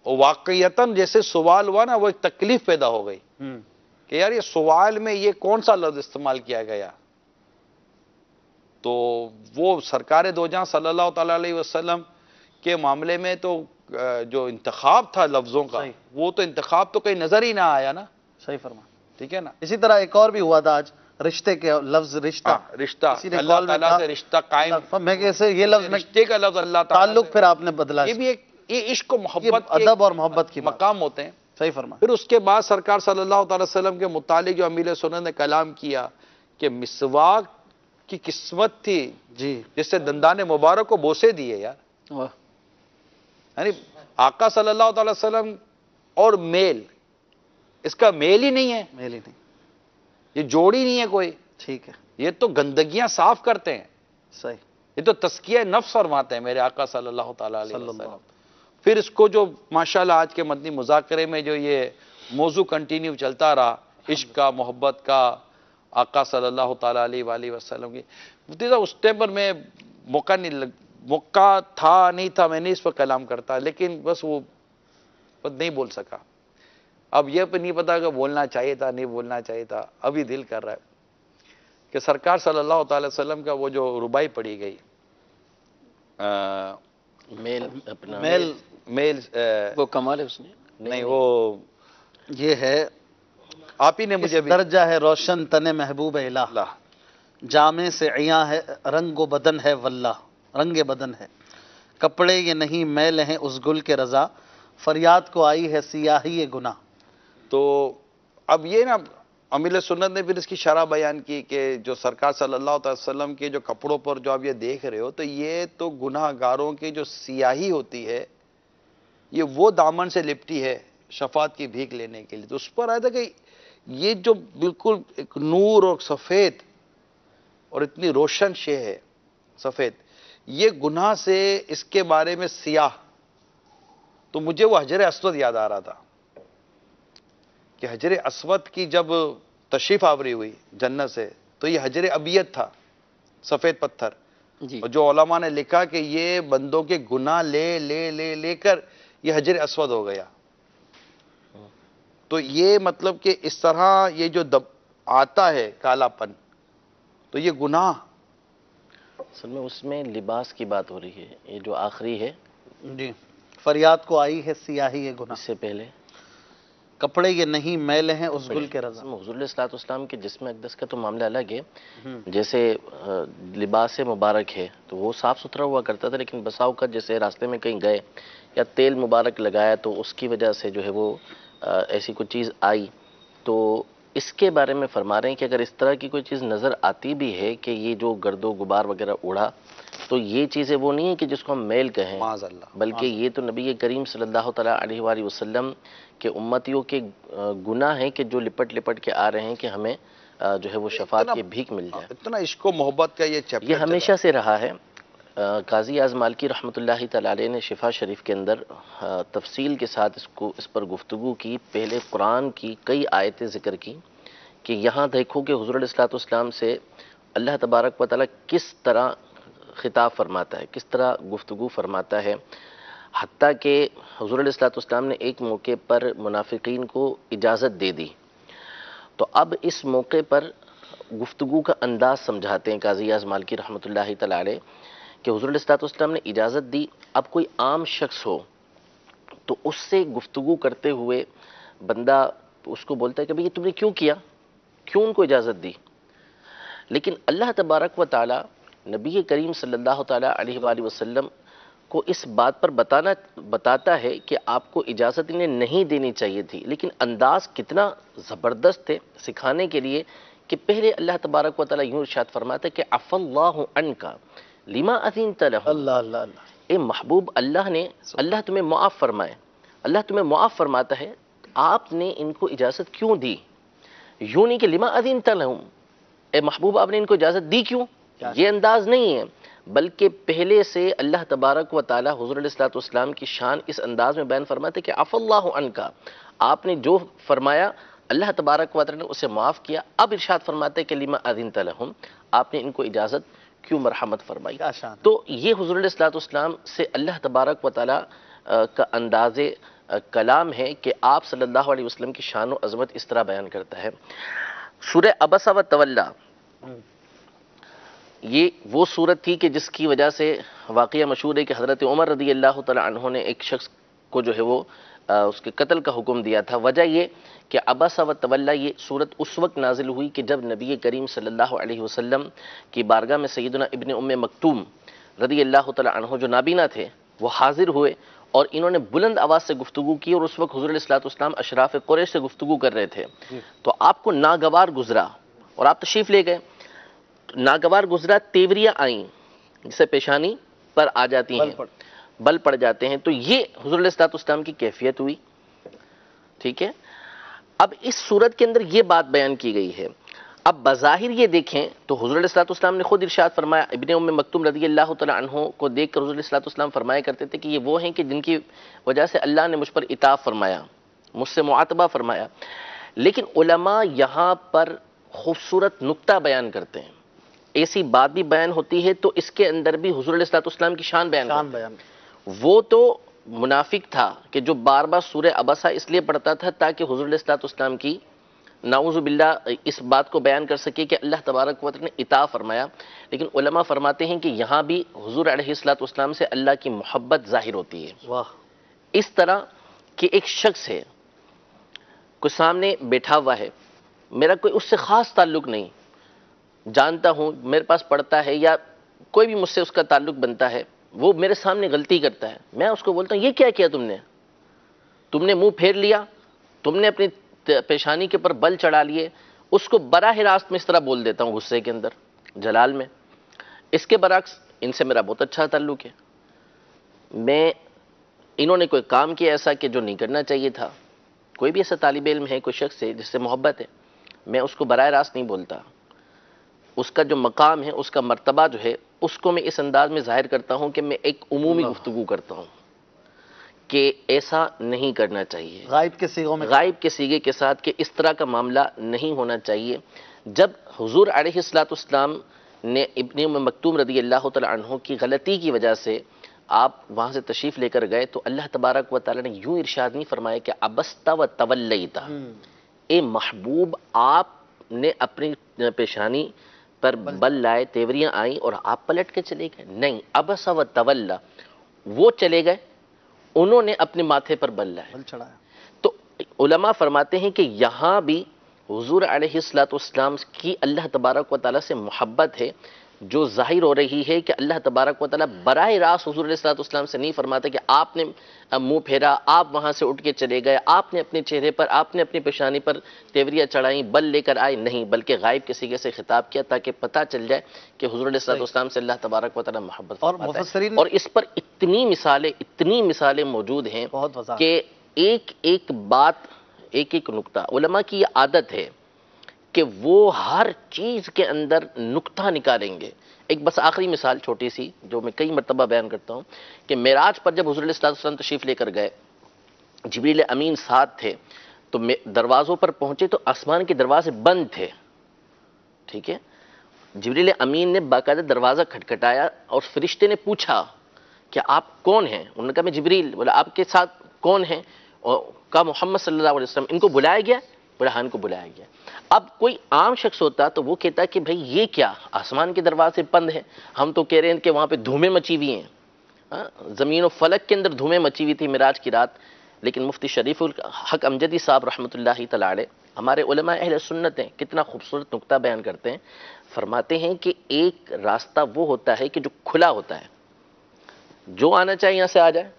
اور واقعیتاً جیسے سوال ہوا نا وہ ایک تکلیف پیدا ہو گئی کہ یار یہ سوال میں یہ کون سا لفظ استعمال کیا گیا. تو وہ سرکار دو جہاں صلی اللہ تعالی علیہ وسلم کے معاملے میں تو جو انتخاب تھا لفظوں کا, وہ تو انتخاب تو کہیں نظر ہی نہ آیا نا. صحیح فرما. ٹھیک ہے نا. اسی طرح ایک اور بھی ہوا تھا آج, رشتے کے لفظ رشتہ, اللہ تعالیٰ سے رشتہ قائم, میں کیسے یہ لفظ میں رشتے کا لفظ اللہ تعالیٰ تعلق پھر آپ نے بدلا. یہ بھی ایک یہ عشق و محبت, ادب اور محبت کی مقام ہوتے ہیں. صحیح فرما. پھر اس کے بعد سرکار صلی اللہ تعالی وسلم کے متعلق جو امیر سنت نے کلام کیا کہ مسواک کی قسمت تھی جی جس سے دندان مبارک کو بوسے دیے یار. یعنی آقا صلی اللہ تعالی وسلم اور میل, اس کا میل ہی نہیں ہے, میل ہی نہیں, یہ جوڑی نہیں ہے کوئی. ٹھیک ہے. یہ تو گندگیاں صاف کرتے ہیں. صحیح. یہ تو تزکیہ نفس فرماتے ہیں میرے آقا صلی اللہ تعالی علیہ وسلم. پھر اس کو جو ماشاءاللہ آج کے مدنی مذاکرے میں جو یہ موضوع کنٹینیو چلتا رہا, عشق کا, محبت کا, آقا صلی اللہ تعالی علیہ وآلہ وسلم کی, اس ٹائم پر میں موقع تھا نہیں تھا, میں نہیں اس پر کلام کرتا, لیکن بس وہ نہیں بول سکا. اب یہ پہ نہیں پتا کہ بولنا چاہیے تھا نہیں بولنا چاہیے تھا. ابھی دل کر رہا ہے کہ سرکار صلی اللہ تعالی وسلم کا وہ جو ربائی پڑھی گئی, میل وہ کمال ہے اس نے نہیں, وہ یہ ہے آپ ہی نے مجھے درجہ ہے روشن تن محبوب الہ, جامے سے عیاں ہے رنگ و بدن ہے, واللہ رنگ بدن ہے, کپڑے یہ نہیں میل ہیں اس گل کے رضا, فریاد کو آئی ہے سیاہی گناہ. تو اب یہ نا امیر سنت نے پھر اس کی شرح بیان کی کہ جو سرکار صلی اللہ علیہ وسلم کے جو کپڑوں پر جو آپ یہ دیکھ رہے ہو, تو یہ تو گناہ گاروں کی جو سیاہی ہوتی ہے یہ وہ دامن سے لپٹی ہے شفاعت کی بھیک لینے کے لیے. تو اس پر آیا تھا کہ یہ جو بالکل ایک نور اور سفید اور اتنی روشن شے ہے سفید, یہ گناہ سے اس کے بارے میں سیاہ. تو مجھے وہ حجر اسود یاد آ رہا تھا کہ حجر اسود کی جب تشریف آوری ہوئی جنت سے تو یہ حجر ابیض تھا, سفید پتھر, اور جو علماء نے لکھا کہ یہ بندوں کے گناہ لے لے لے لے کر یہ حجر اسود ہو گیا. تو یہ مطلب کہ اس طرح یہ جو آتا ہے کالا پن, تو یہ گناہ اصل میں اس میں لباس کی بات ہو رہی ہے. یہ جو آخری ہے جی, فریاد کو آئی ہے سیاہی یہ گناہ, اس سے پہلے کپڑے یہ نہیں میل ہیں اس گل کے رضا. حضور علیہ الصلوۃ والسلام کے جسم اقدس کا تو معاملہ الگ ہے. جیسے لباس مبارک ہے تو وہ صاف ستھرا ہوا کرتا تھا, لیکن بساؤ کا جیسے راستے میں کہیں گئے یا تیل مبارک لگایا تو اس کی وجہ سے جو ہے وہ ایسی کوئی چیز آئی, تو اس کے بارے میں فرما رہے ہیں کہ اگر اس طرح کی کوئی چیز نظر آتی بھی ہے کہ یہ جو گرد و غبار وغیرہ اڑا، تو یہ چیزیں وہ نہیں ہیں کہ جس کو ہم میل کہیں، معاذ اللہ، بلکہ یہ تو نبی کریم صلی اللہ تعالیٰ علیہ وآلہ وسلم کے امتیوں کے گناہ ہیں کہ جو لپٹ لپٹ کے آ رہے ہیں کہ ہمیں جو ہے وہ شفاعت کی بھیک مل جائے۔ اتنا عشق و محبت کا یہ چیپٹر یہ ہمیشہ سے رہا ہے۔ قاضی اعظم مالکی رحمۃ اللہ تعالیٰ علیہ نے شفا شریف کے اندر تفصیل کے ساتھ اس پر گفتگو کی، پہلے قرآن کی کئی آیتیں ذکر کی کہ یہاں دیکھو کہ حضور علیہ الصلوۃ والسلام سے اللہ تبارک و تعالیٰ کس طرح خطاب فرماتا ہے، کس طرح گفتگو فرماتا ہے، حتیٰ کہ حضور علیہ الصلوۃ والسلام نے ایک موقع پر منافقین کو اجازت دے دی۔ تو اب اس موقع پر گفتگو کا انداز سمجھاتے ہیں قاضی اعظم مالکی رحمۃ اللہ تعالیٰ علیہ کہ حضور علیہ الصلوۃ والسلام نے اجازت دی، اب کوئی عام شخص ہو تو اس سے گفتگو کرتے ہوئے بندہ اس کو بولتا ہے کہ بھئی یہ تم نے کیوں کیا، کیوں ان کو اجازت دی؟ لیکن اللہ تبارک و تعالیٰ نبی کریم صلی اللہ تعالیٰ علیہ وآلہ وسلم کو اس بات پر بتاتا ہے کہ آپ کو اجازت انہیں نہیں دینی چاہیے تھی، لیکن انداز کتنا زبردست ہے سکھانے کے لیے کہ پہلے اللہ تبارک و تعالیٰ یوں ارشاد فرماتا ہے کہ عفا اللہ عنکا لما اذنت لہم، اللہ اللہ اللہ، اے محبوب اللہ تمہیں معاف فرمائے، اللہ تمہیں معاف فرماتا ہے، آپ نے ان کو اجازت کیوں دی؟ یوں نہیں کہ لما اذنت لہم، اے محبوب آپ نے ان کو اجازت دی کیوں، یہ انداز نہیں ہے، بلکہ پہلے سے اللہ تبارک و تعالی حضور علیہ الصلوۃ والسلام کی شان اس انداز میں بیان فرماتے کہ عفا اللہ عنکا، آپ نے جو فرمایا اللہ تبارک و تعالی نے اسے معاف کیا۔ اب ارشاد فرماتے کہ لما اذنت لہم، آپ نے ان کو اجازت کیوں مرحمت فرمائی۔ کیا شان ہے۔ تو یہ حضور علیہ الصلوۃ والسلام سے اللہ تبارک و تعالی کا انداز کلام ہے کہ آپ صلی اللہ علیہ وسلم کی شان و عظمت اس طرح بیان کرتا ہے۔ سورہ عبس و تولی، یہ وہ صورت تھی کہ جس کی وجہ سے واقعہ مشہور ہے کہ حضرت عمر رضی اللہ تعالی عنہ نے ایک شخص کو جو ہے وہ اس کے قتل کا حکم دیا تھا۔ وجہ یہ کہ عبس و تولی یہ صورت اس وقت نازل ہوئی کہ جب نبی کریم صلی اللہ علیہ وسلم کی بارگاہ میں سیدنا ابن ام مکتوم رضی اللہ تعالی عنہ جو نابینا تھے وہ حاضر ہوئے اور انہوں نے بلند آواز سے گفتگو کی، اور اس وقت حضور علیہ الصلوۃ والسلام اشراف قریش سے گفتگو کر رہے تھے، تو آپ کو ناگوار گزرا اور آپ تشریف لے گئے۔ ناگوار گزرا، تیوریاں آئیں جسے پیشانی پر آ جاتی ہیں، بل پڑ جاتے ہیں، تو یہ حضور علیہ الصلوۃ والسلام کی کیفیت ہوئی۔ ٹھیک ہے، اب اس صورت کے اندر یہ بات بیان کی گئی ہے۔ اب بظاہر یہ دیکھیں تو حضور علیہ الصلوۃ والسلام نے خود ارشاد فرمایا، ابن ام مکتوم رضی اللہ تعالی عنہ کو دیکھ کر حضور علیہ الصلوۃ والسلام فرمایا کرتے تھے کہ یہ وہ ہیں کہ جن کی وجہ سے اللہ نے مجھ پر عتاب فرمایا، مجھ سے معاتبہ فرمایا۔ لیکن علماء یہاں پر خوبصورت نکتہ بیان کرتے ہیں، ایسی بات بھی بیان ہوتی ہے تو اس کے اندر بھی حضور علیہ الصلوۃ والسلام کی شان بیان کرتے ہیں۔ وہ تو منافق تھا کہ جو بار بار سورہ عبسہ اس لیے پڑھتا تھا تاکہ حضور علیہ الصلوۃ والسلام کی نعوذ باللہ اس بات کو بیان کر سکے کہ اللہ تبارک و تعالی نے عتاب فرمایا۔ لیکن علماء فرماتے ہیں کہ یہاں بھی حضور علیہ الصلوۃ والسلام سے اللہ کی محبت ظاہر ہوتی ہے۔ واہ، اس طرح کہ ایک شخص ہے، کوئی سامنے بیٹھا ہوا ہے، میرا کوئی اس سے خاص تعلق نہیں، جانتا ہوں میرے پاس پڑھتا ہے یا کوئی بھی مجھ سے اس کا تعلق بنتا ہے، وہ میرے سامنے غلطی کرتا ہے، میں اس کو بولتا ہوں یہ کیا کیا تم نے منہ پھیر لیا، تم نے اپنی پیشانی کے پر بل چڑھا لیے، اس کو براہ راست میں اس طرح بول دیتا ہوں غصے کے اندر، جلال میں۔ اس کے برعکس ان سے میرا بہت اچھا تعلق ہے، انہوں نے کوئی کام کیا ایسا کہ جو نہیں کرنا چاہیے تھا، کوئی بھی ایسا طالب علم ہے، کوئی شخص ہے جس سے محبت ہے، میں اس کو براہ راست نہیں بولتا، اس کا جو مقام ہے، اس کا مرتبہ جو ہے، اس کو میں اس انداز میں ظاہر کرتا ہوں کہ میں ایک عمومی گفتگو کرتا ہوں کہ ایسا نہیں کرنا چاہیے، غائب کے سیغوں میں، غائب کے سیغے کے ساتھ کہ اس طرح کا معاملہ نہیں ہونا چاہیے۔ جب حضور علیہ الصلوۃ والسلام نے ابن ام مکتوم رضی اللہ تعالی عنہ کی غلطی کی وجہ سے آپ وہاں سے تشریف لے کر گئے تو اللہ تبارک و تعالی نے یوں ارشاد نہیں فرمایا کہ عبست و تولیت، اے محبوب آپ نے اپنی پیشانی پر بل لائے، تیوریاں آئیں اور آپ پلٹ کے چلے گئے، نہیں، عبس و تولی، وہ چلے گئے، انہوں نے اپنے ماتھے پر بل لائے۔ بل چڑھایا۔ تو علماء فرماتے ہیں کہ یہاں بھی حضور علیہ الصلوۃ والسلام کی اللہ تبارک و تعالیٰ سے محبت ہے، جو ظاہر ہو رہی ہے کہ اللہ تبارک و تعالیٰ براہ راست حضور علیہ الصلوۃ والسلام سے نہیں فرماتا کہ آپ نے منہ پھیرا، آپ وہاں سے اٹھ کے چلے گئے، آپ نے اپنے چہرے پر، آپ نے اپنی پیشانی پر تیوریاں چڑھائیں، بل لے کر آئے، نہیں، بلکہ غائب کسی کے سے خطاب کیا تاکہ پتہ چل جائے کہ حضور علیہ الصلوۃ والسلام سے اللہ تبارک و تعالیٰ محبت اور فرماتا ہے۔ مفسرین اور اس پر اتنی مثالیں موجود ہیں بہت وضاحت، کہ ایک بات، ایک نکتہ، علماء کی یہ عادت ہے کہ وہ ہر چیز کے اندر نکتہ نکالیں گے۔ ایک بس آخری مثال چھوٹی سی جو میں کئی مرتبہ بیان کرتا ہوں کہ معراج پر جب حضور علیہ الصلوۃ والسلام تشریف لے کر گئے، جبریل امین ساتھ تھے، تو دروازوں پر پہنچے تو آسمان کے دروازے بند تھے، ٹھیک ہے؟ جبریل امین نے باقاعدہ دروازہ کھٹکھٹایا اور فرشتے نے پوچھا کہ آپ کون ہیں؟ انہوں نے کہا میں جبریل۔ بولا آپ کے ساتھ کون ہیں؟ اور کہا محمد صلی اللہ علیہ وسلم۔ ان کو بلایا گیا؟ بولا ہاں ان کو بلایا گیا۔ اب کوئی عام شخص ہوتا تو وہ کہتا کہ بھئی یہ کیا، آسمان کے دروازے بند ہیں، ہم تو کہہ رہے ہیں کہ وہاں پہ دھومیں مچی ہوئی ہیں، زمین و فلک کے اندر دھومیں مچی ہوئی تھی معراج کی رات۔ لیکن مفتی شریف الحق امجدی صاحب رحمۃ اللہ تعالی علیہ، ہمارے علماء اہل سنت ہیں، کتنا خوبصورت نقطہ بیان کرتے ہیں، فرماتے ہیں کہ ایک راستہ وہ ہوتا ہے کہ جو کھلا ہوتا ہے، جو آنا چاہے یہاں سے آ جائے،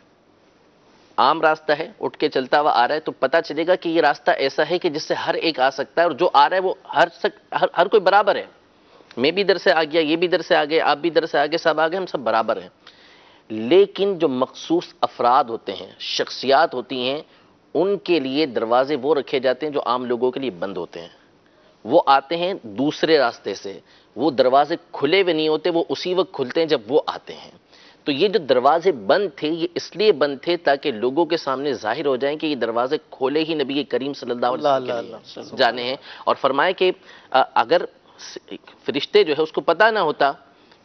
عام راستہ ہے، اٹھ کے چلتا ہوا آ رہا ہے تو پتہ چلے گا کہ یہ راستہ ایسا ہے کہ جس سے ہر ایک آ سکتا ہے، اور جو آ رہا ہے وہ ہر کوئی برابر ہے، میں بھی ادھر سے آ گیا، یہ بھی ادھر سے آ گئے، آپ بھی ادھر سے آگے، سب آگے، ہم سب برابر ہیں۔ لیکن جو مخصوص افراد ہوتے ہیں، شخصیات ہوتی ہیں، ان کے لیے دروازے وہ رکھے جاتے ہیں جو عام لوگوں کے لیے بند ہوتے ہیں، وہ آتے ہیں دوسرے راستے سے، وہ دروازے کھلے ہوئے نہیں ہوتے، وہ اسی وقت کھلتے ہیں جب وہ آتے ہیں۔ تو یہ جو دروازے بند تھے یہ اس لیے بند تھے تاکہ لوگوں کے سامنے ظاہر ہو جائیں کہ یہ دروازے کھولے ہی نبی کریم صلی اللہ علیہ وسلم کے لیے جانے ہیں، اور فرمائے کہ اگر فرشتے جو ہے اس کو پتہ نہ ہوتا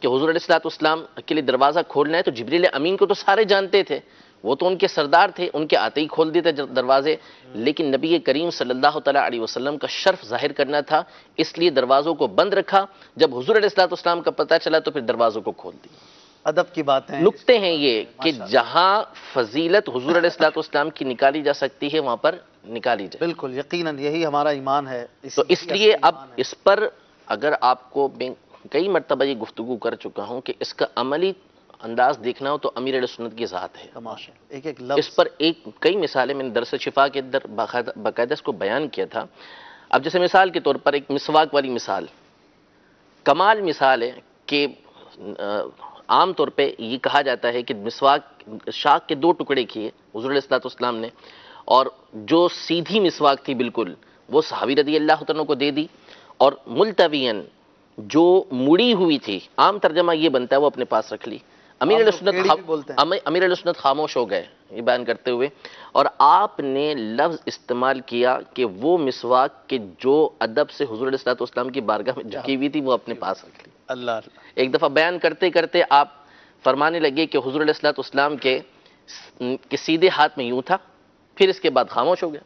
کہ حضور علیہ الصلوۃ والسلام کے لیے دروازہ کھولنا ہے، تو جبریل امین کو تو سارے جانتے تھے، وہ تو ان کے سردار تھے، ان کے آتے ہی کھول دیتے دروازے، لیکن نبی کریم صلی اللہ تعالیٰ علیہ وسلم کا شرف ظاہر کرنا تھا، اس لیے دروازوں کو بند رکھا، جب حضور علیہ الصلوۃ والسلام کا پتہ چلا تو پھر دروازوں کو کھول دیا۔ ادب کی باتیں، نکتے ہیں یہ کہ جہاں فضیلت حضور علیہ الصلوۃ والسلام کی نکالی جا سکتی ہے وہاں پر نکالی جائے۔ بالکل یقیناً یہی ہمارا ایمان ہے۔ تو اس لیے اب اس پر اگر آپ کو میں کئی مرتبہ یہ گفتگو کر چکا ہوں کہ اس کا عملی انداز دیکھنا ہو تو امیر علیہ سنت کی ذات ہے، تماشا ایک لفظ اس پر کئی مثالیں میں نے درس شفا کے اندر باقاعدہ اس کو بیان کیا تھا۔ اب جیسے مثال کے طور پر ایک مسواک والی مثال، کمال مثال ہے کہ عام طور پہ یہ کہا جاتا ہے کہ مسواک شاخ کے 2 ٹکڑے کیے حضور علیہ الصلوۃ والسلام نے، اور جو سیدھی مسواک تھی بالکل وہ صحابی رضی اللہ عنہ کو دے دی، اور ملتوین جو مڑی ہوئی تھی، عام ترجمہ یہ بنتا ہے، وہ اپنے پاس رکھ لی۔ امیر علیہ سنت خاموش ہو گئے یہ بیان کرتے ہوئے، اور آپ نے لفظ استعمال کیا کہ وہ مسواک کے جو ادب سے حضور علیہ الصلوۃ والسلام کی بارگاہ میں جھکی ہوئی تھی وہ اپنے پاس رکھ لی۔ اللہ ایک دفعہ بیان کرتے کرتے آپ فرمانے لگے کہ حضور علیہ الصلوۃ والسلام کے سیدھے ہاتھ میں یوں تھا، پھر اس کے بعد خاموش ہو گیا۔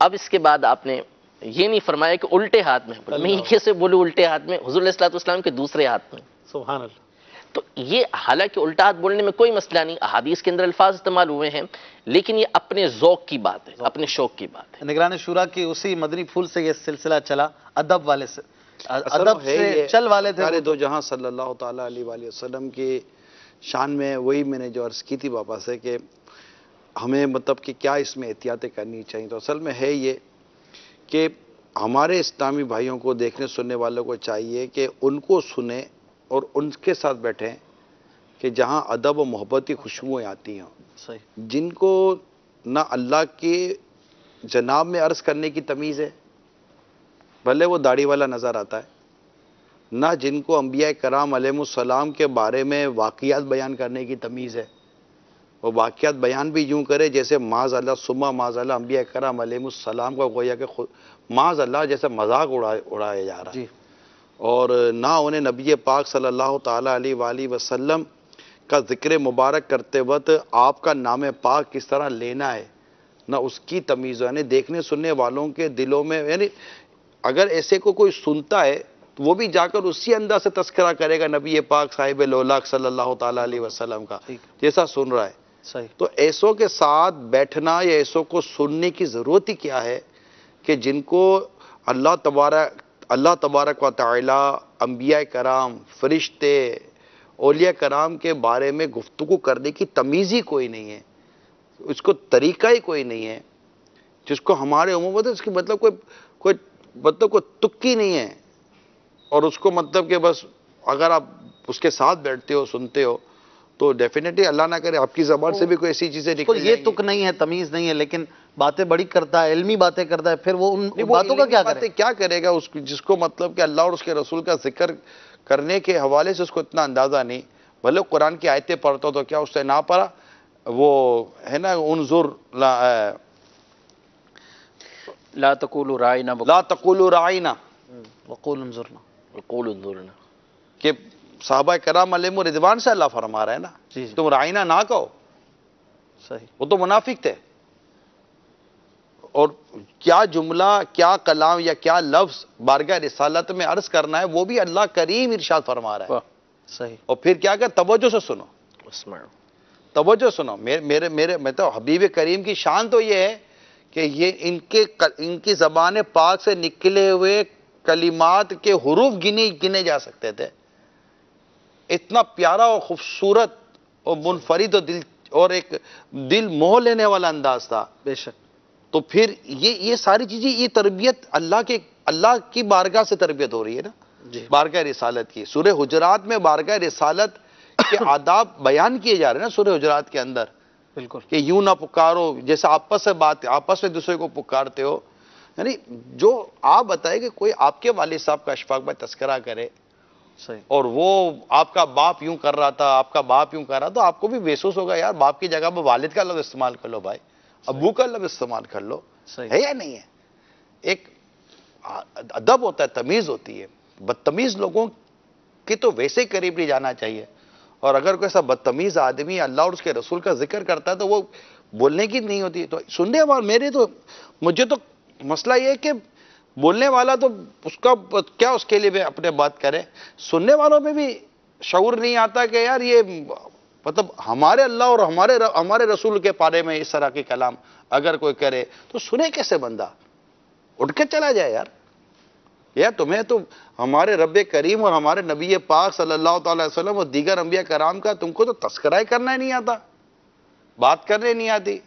اب اس کے بعد آپ نے یہ نہیں فرمایا کہ الٹے ہاتھ میں، میں یہ کیسے بولوں الٹے ہاتھ میں، حضور علیہ الصلوۃ والسلام کے دوسرے ہاتھ میں، سبحان اللہ۔ تو یہ حالانکہ الٹا ہاتھ بولنے میں کوئی مسئلہ نہیں، احادیث کے اندر الفاظ استعمال ہوئے ہیں، لیکن یہ اپنے ذوق کی بات ہے، اپنے شوق کی بات ہے۔ نگران شورا کی اسی مدنی پھول سے یہ سلسلہ چلا، ادب والے سے، اصل ادب ہے سے یہ چل والے تھے سارے دو جہاں صلی اللہ تعالیٰ علیہ وآلہ وسلم کی شان میں، وہی میں نے جو عرض کی تھی بابا سے کہ ہمیں مطلب کہ کیا اس میں احتیاطیں کرنی چاہیے، تو اصل میں ہے یہ کہ ہمارے اسلامی بھائیوں کو، دیکھنے سننے والوں کو چاہیے کہ ان کو سنیں اور ان کے ساتھ بیٹھیں کہ جہاں ادب و محبت کی خوشبوئیں آتی ہیں، صحیح، جن کو نہ اللہ کے جناب میں عرض کرنے کی تمیز ہے، بھلے وہ داڑھی والا نظر آتا ہے، نہ جن کو انبیاء کرام علیہ السلام کے بارے میں واقعات بیان کرنے کی تمیز ہے، وہ واقعات بیان بھی یوں کرے جیسے معاذ اللہ ثم معاذ اللہ انبیاء کرام علیہ السلام کا گویا کہ معاذ اللہ جیسے مذاق اڑایا جا رہا ہے، جی، اور نہ انہیں نبی پاک صلی اللہ تعالیٰ علیہ وآلہ وسلم کا ذکر مبارک کرتے وقت آپ کا نام پاک کس طرح لینا ہے، نہ اس کی تمیز، یعنی دیکھنے سننے والوں کے دلوں میں، یعنی اگر ایسے کو کوئی سنتا ہے تو وہ بھی جا کر اسی انداز سے تذکرہ کرے گا نبی پاک صاحب لولاک صلی اللہ تعالیٰ علیہ وسلم کا، جیسا سن رہا ہے۔ صحیح، تو ایسوں کے ساتھ بیٹھنا یا ایسوں کو سننے کی ضرورت ہی کیا ہے کہ جن کو اللہ تبارک و تعالی انبیاء کرام، فرشتے، اولیاء کرام کے بارے میں گفتگو کرنے کی تمیز ہی کوئی نہیں ہے، اس کو طریقہ ہی کوئی نہیں ہے، جس کو ہمارے عموماً اس کی مطلب کوئی تکی نہیں ہے، اور اس کو مطلب کہ بس اگر آپ اس کے ساتھ بیٹھتے ہو سنتے ہو تو ڈیفینیٹلی اللہ نہ کرے آپ کی زبان سے بھی کوئی ایسی چیزیں نکل یہ تک نہیں ہے، تمیز نہیں ہے، لیکن باتیں بڑی کرتا ہے، علمی باتیں کرتا ہے، پھر وہ ان باتوں کا کیا کرے؟ کیا کرے گا جس کو مطلب کہ اللہ اور اس کے رسول کا ذکر کرنے کے حوالے سے اس کو اتنا اندازہ نہیں، بھلے قرآن کی آیتیں پڑھتا تو کیا اس سے نہ پڑھا، وہ ہے نا انظر لا تقولوا رائنا لا تقولوا رائنا وقول انظرنا، وقولوا انظرنا، کہ صحابہ کرام علیہم رضوان سے اللہ فرما رہا ہے نا، جی جی تم رائنا نہ کہو، صحیح، وہ تو منافق تھے، اور کیا جملہ، کیا کلام یا کیا لفظ بارگاہ رسالت میں عرض کرنا ہے وہ بھی اللہ کریم ارشاد فرما رہا ہے، صحیح، اور پھر کیا کہ توجہ سے سنو، اسمعوا، توجہ سنو، میں تو حبیب کریم کی شان تو یہ ہے کہ یہ ان کی زبان پاک سے نکلے ہوئے کلمات کے حروف گنے جا سکتے تھے، اتنا پیارا اور خوبصورت اور منفرد اور ایک دل موہ لینے والا انداز تھا، بے شک، تو پھر یہ ساری چیزیں، یہ تربیت اللہ کی بارگاہ سے تربیت ہو رہی ہے نا، جی بارگاہ رسالت کی۔ سورہ حجرات میں بارگاہ رسالت کے آداب بیان کیے جا رہے ہیں نا سورہ حجرات کے اندر، بالکل، کہ یوں نہ پکارو، جیسے آپس میں دوسرے کو پکارتے ہو، یعنی جو آپ بتائیں کہ کوئی آپ کے والد صاحب کا اشفاق بھائی تذکرہ کرے صحیح، اور وہ آپ کا باپ یوں کر رہا تھا، آپ کا باپ یوں کر رہا تو آپ کو بھی محسوس ہوگا یار باپ کی جگہ پہ والد کا لفظ استعمال کر لو، بھائی ابو کا لفظ استعمال کر لو، صحیح، ہے یا نہیں ہے؟ ایک ادب ہوتا ہے، تمیز ہوتی ہے، بدتمیز لوگوں کی تو ویسے ہی قریب نہیں جانا چاہیے، اور اگر کوئی ایسا بدتمیز آدمی اللہ اور اس کے رسول کا ذکر کرتا ہے تو وہ بولنے کی نہیں ہوتی، تو سننے والے مجھے تو مسئلہ یہ ہے کہ بولنے والا تو اس کا کیا اس کے لیے بھی اپنے بات کرے، سننے والوں میں بھی شعور نہیں آتا کہ یار یہ مطلب ہمارے اللہ اور ہمارے رسول کے بارے میں اس طرح کے کلام اگر کوئی کرے تو سنے کیسے بندہ، اٹھ کے چلا جائے یار تمہیں تو ہمارے رب کریم اور ہمارے نبی پاک صلی اللہ تعالی وسلم اور دیگر انبیاء کرام کا تم کو تو تذکرہ کرنا ہی نہیں آتا، بات کرنے نہیں آتی،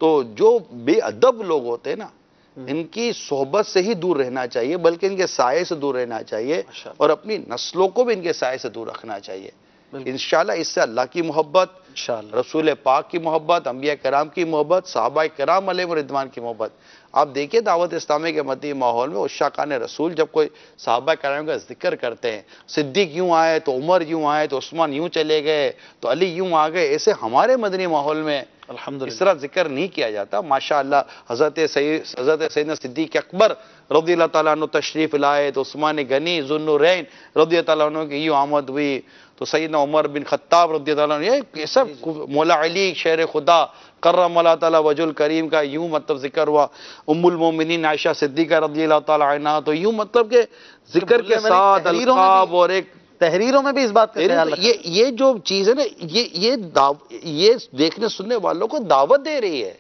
تو جو بے ادب لوگ ہوتے ہیں نا ان کی صحبت سے ہی دور رہنا چاہیے، بلکہ ان کے سائے سے دور رہنا چاہیے، اور اپنی نسلوں کو بھی ان کے سائے سے دور رکھنا چاہیے، انشاءاللہ اس سے اللہ کی محبت، انشاءاللہ رسول پاک کی محبت، انبیاء کرام کی محبت، صحابہ کرام علیہم رضوان کی محبت۔ آپ دیکھیں دعوت اسلامی کے مدنی ماحول میں عشاقان رسول جب کوئی صحابہ کرام کا ذکر کرتے ہیں، صدیق یوں آئے تو عمر یوں آئے تو عثمان یوں چلے گئے تو علی یوں آ گئے، ایسے ہمارے مدنی ماحول میں اس طرح ذکر نہیں کیا جاتا۔ ماشاءاللہ حضرت سیدنا صدیق اکبر رضی اللہ تعالیٰ عنہ تشریف لائے تو عثمان غنی ذو النورین رضی اللہ تعالیٰ عنہ کی یوں آمد ہوئی، تو سیدنا عمر بن خطاب رضی اللہ عنہ، یہ سب مولا علی شیر خدا کرم اللہ تعالیٰ وجہ الکریم کا یوں مطلب ذکر ہوا، ام المومنین عائشہ صدیقہ رضی اللہ تعالیٰ عنہ، تو یوں مطلب کہ ذکر کے ساتھ القاب اور ایک تحریروں میں بھی اس بات کا خیال رکھا، یہ جو چیز ہے نا یہ دیکھنے سننے والوں کو دعوت دے رہی ہے۔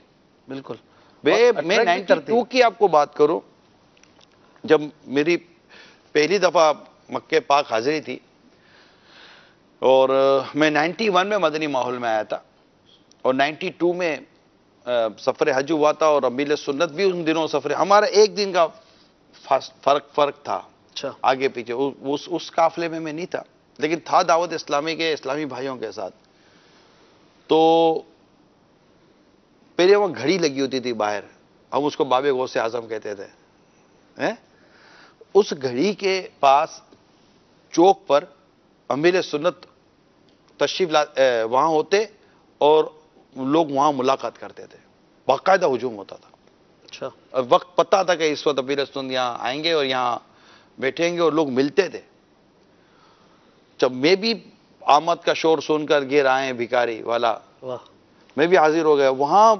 بالکل، میں 92 کی آپ کو بات کروں، جب میری پہلی دفعہ مکہ پاک حاضری تھی اور میں 91 میں مدنی ماحول میں آیا تھا، اور 92 میں سفر حج ہوا تھا، اور ربیع سنت بھی ان دنوں سفر، ہمارا ایک دن کا فرق تھا اچھا، آگے پیچھے، اس قافلے میں نہیں تھا لیکن تھا دعوت اسلامی کے اسلامی بھائیوں کے ساتھ۔ تو پہلے وہ گھڑی لگی ہوتی تھی باہر، ہم اس کو باب غوث اعظم کہتے تھے، اس گھڑی کے پاس چوک پر امیر سنت تشریف وہاں ہوتے اور لوگ وہاں ملاقات کرتے تھے، باقاعدہ ہجوم ہوتا تھا۔ اچھا، وقت پتہ تھا کہ اس وقت امیر سنت یہاں آئیں گے اور یہاں بیٹھیں گے، اور لوگ ملتے تھے۔ جب میں بھی آمد کا شور سن کر گر آئے بھکاری والا، واہ، میں بھی حاضر ہو گیا وہاں،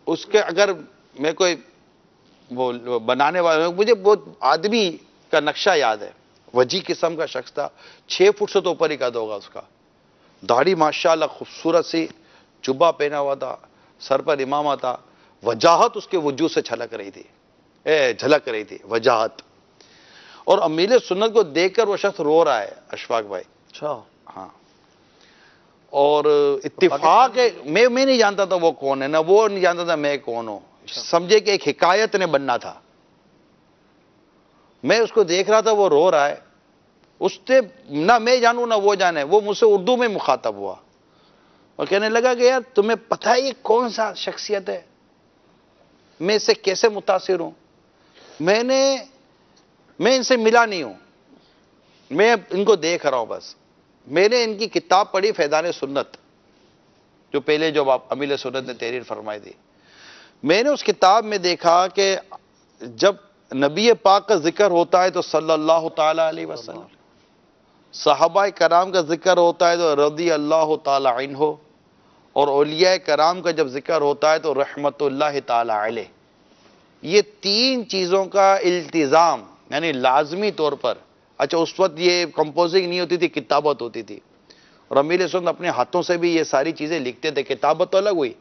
اس کے اگر میں کوئی وہ بنانے والا، مجھے وہ آدمی کا نقشہ یاد ہے، وجی قسم کا شخص تھا، 6 فٹ سے تو اوپر ہی قد ہوگا اس کا، داڑھی ماشاءاللہ خوبصورت سی، جبہ پہنا ہوا تھا، سر پر امامہ تھا، وجاہت اس کے وجود سے جھلک رہی تھی، وجاہت، اور امیل سنت کو دیکھ کر وہ شخص رو رہا ہے اشفاق بھائی. اچھا ہاں اور اتفاق ہے, میں نہیں جانتا تھا وہ کون ہے, نہ وہ نہیں جانتا تھا میں کون ہوں. سمجھے کہ ایک حکایت نے بننا تھا. میں اس کو دیکھ رہا تھا, وہ رو رہا ہے. اس سے نہ میں جانوں نہ وہ جانے. وہ مجھ سے اردو میں مخاطب ہوا اور کہنے لگا کہ یار تمہیں پتہ ہے یہ کون سا شخصیت ہے, میں اس سے کیسے متاثر ہوں. میں ان سے ملا نہیں ہوں, میں ان کو دیکھ رہا ہوں بس. میں نے ان کی کتاب پڑھی فیضان سنت, جو پہلے جو امیل سنت نے تحریر فرمائی تھی. میں نے اس کتاب میں دیکھا کہ جب نبی پاک کا ذکر ہوتا ہے تو صلی اللہ تعالی علیہ وسلم, صحابہ کرام کا ذکر ہوتا ہے تو رضی اللہ تعالی عنہ, اور اولیاء کرام کا جب ذکر ہوتا ہے تو رحمت اللہ تعالی علیہ. یہ تین چیزوں کا التزام یعنی لازمی طور پر. اچھا اس وقت یہ کمپوزنگ نہیں ہوتی تھی, کتابت ہوتی تھی, اور امیل سنت اپنے ہاتھوں سے بھی یہ ساری چیزیں لکھتے تھے. کتابت تو الگ ہوئی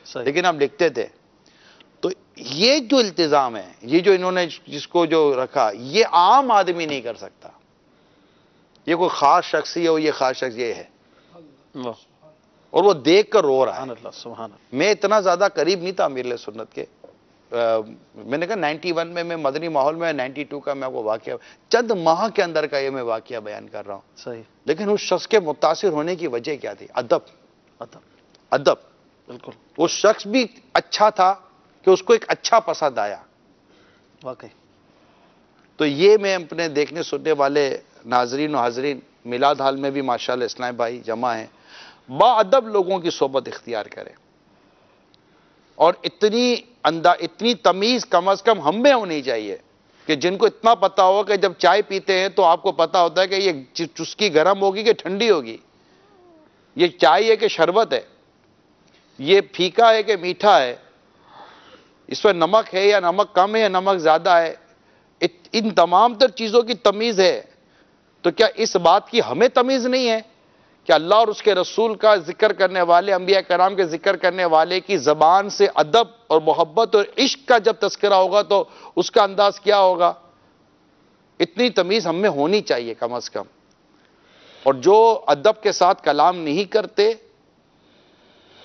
لیکن آپ لکھتے تھے. تو یہ جو التزام ہے, یہ جو انہوں نے جس کو جو رکھا, یہ عام آدمی نہیں کر سکتا. یہ کوئی خاص شخصی ہو, یہ خاص شخص یہ ہے, اور وہ دیکھ کر رو رہا ہے. سبحان اللہ. میں اتنا زیادہ قریب نہیں تھا امیر سنت کے. میں نے کہا 91 میں مدنی ماحول میں, 92 کا میں آپ کو واقعہ چند ماہ کے اندر کا یہ میں واقعہ بیان کر رہا ہوں. صحیح. لیکن اس شخص کے متاثر ہونے کی وجہ کیا تھی؟ ادب. بالکل وہ شخص بھی اچھا تھا کہ اس کو ایک اچھا پسند آیا. واقعی. تو یہ میں اپنے دیکھنے سننے والے ناظرین و حاضرین, میلاد حال میں بھی ماشاءاللہ اسلام بھائی جمع ہیں, با ادب لوگوں کی صحبت اختیار کریں. اور اتنی تمیز کم از کم ہم میں ہونی چاہیے کہ جن کو اتنا پتا ہو کہ جب چائے پیتے ہیں تو آپ کو پتا ہوتا ہے کہ یہ چسکی گرم ہوگی کہ ٹھنڈی ہوگی, یہ چائے ہے کہ شربت ہے, یہ پھیکا ہے کہ میٹھا ہے, اس میں نمک ہے یا نمک کم ہے یا نمک زیادہ ہے. ان تمام تر چیزوں کی تمیز ہے. تو کیا اس بات کی ہمیں تمیز نہیں ہے کہ اللہ اور اس کے رسول کا ذکر کرنے والے, انبیاء کرام کے ذکر کرنے والے کی زبان سے ادب اور محبت اور عشق کا جب تذکرہ ہوگا تو اس کا انداز کیا ہوگا؟ اتنی تمیز ہم میں ہونی چاہیے کم از کم. اور جو ادب کے ساتھ کلام نہیں کرتے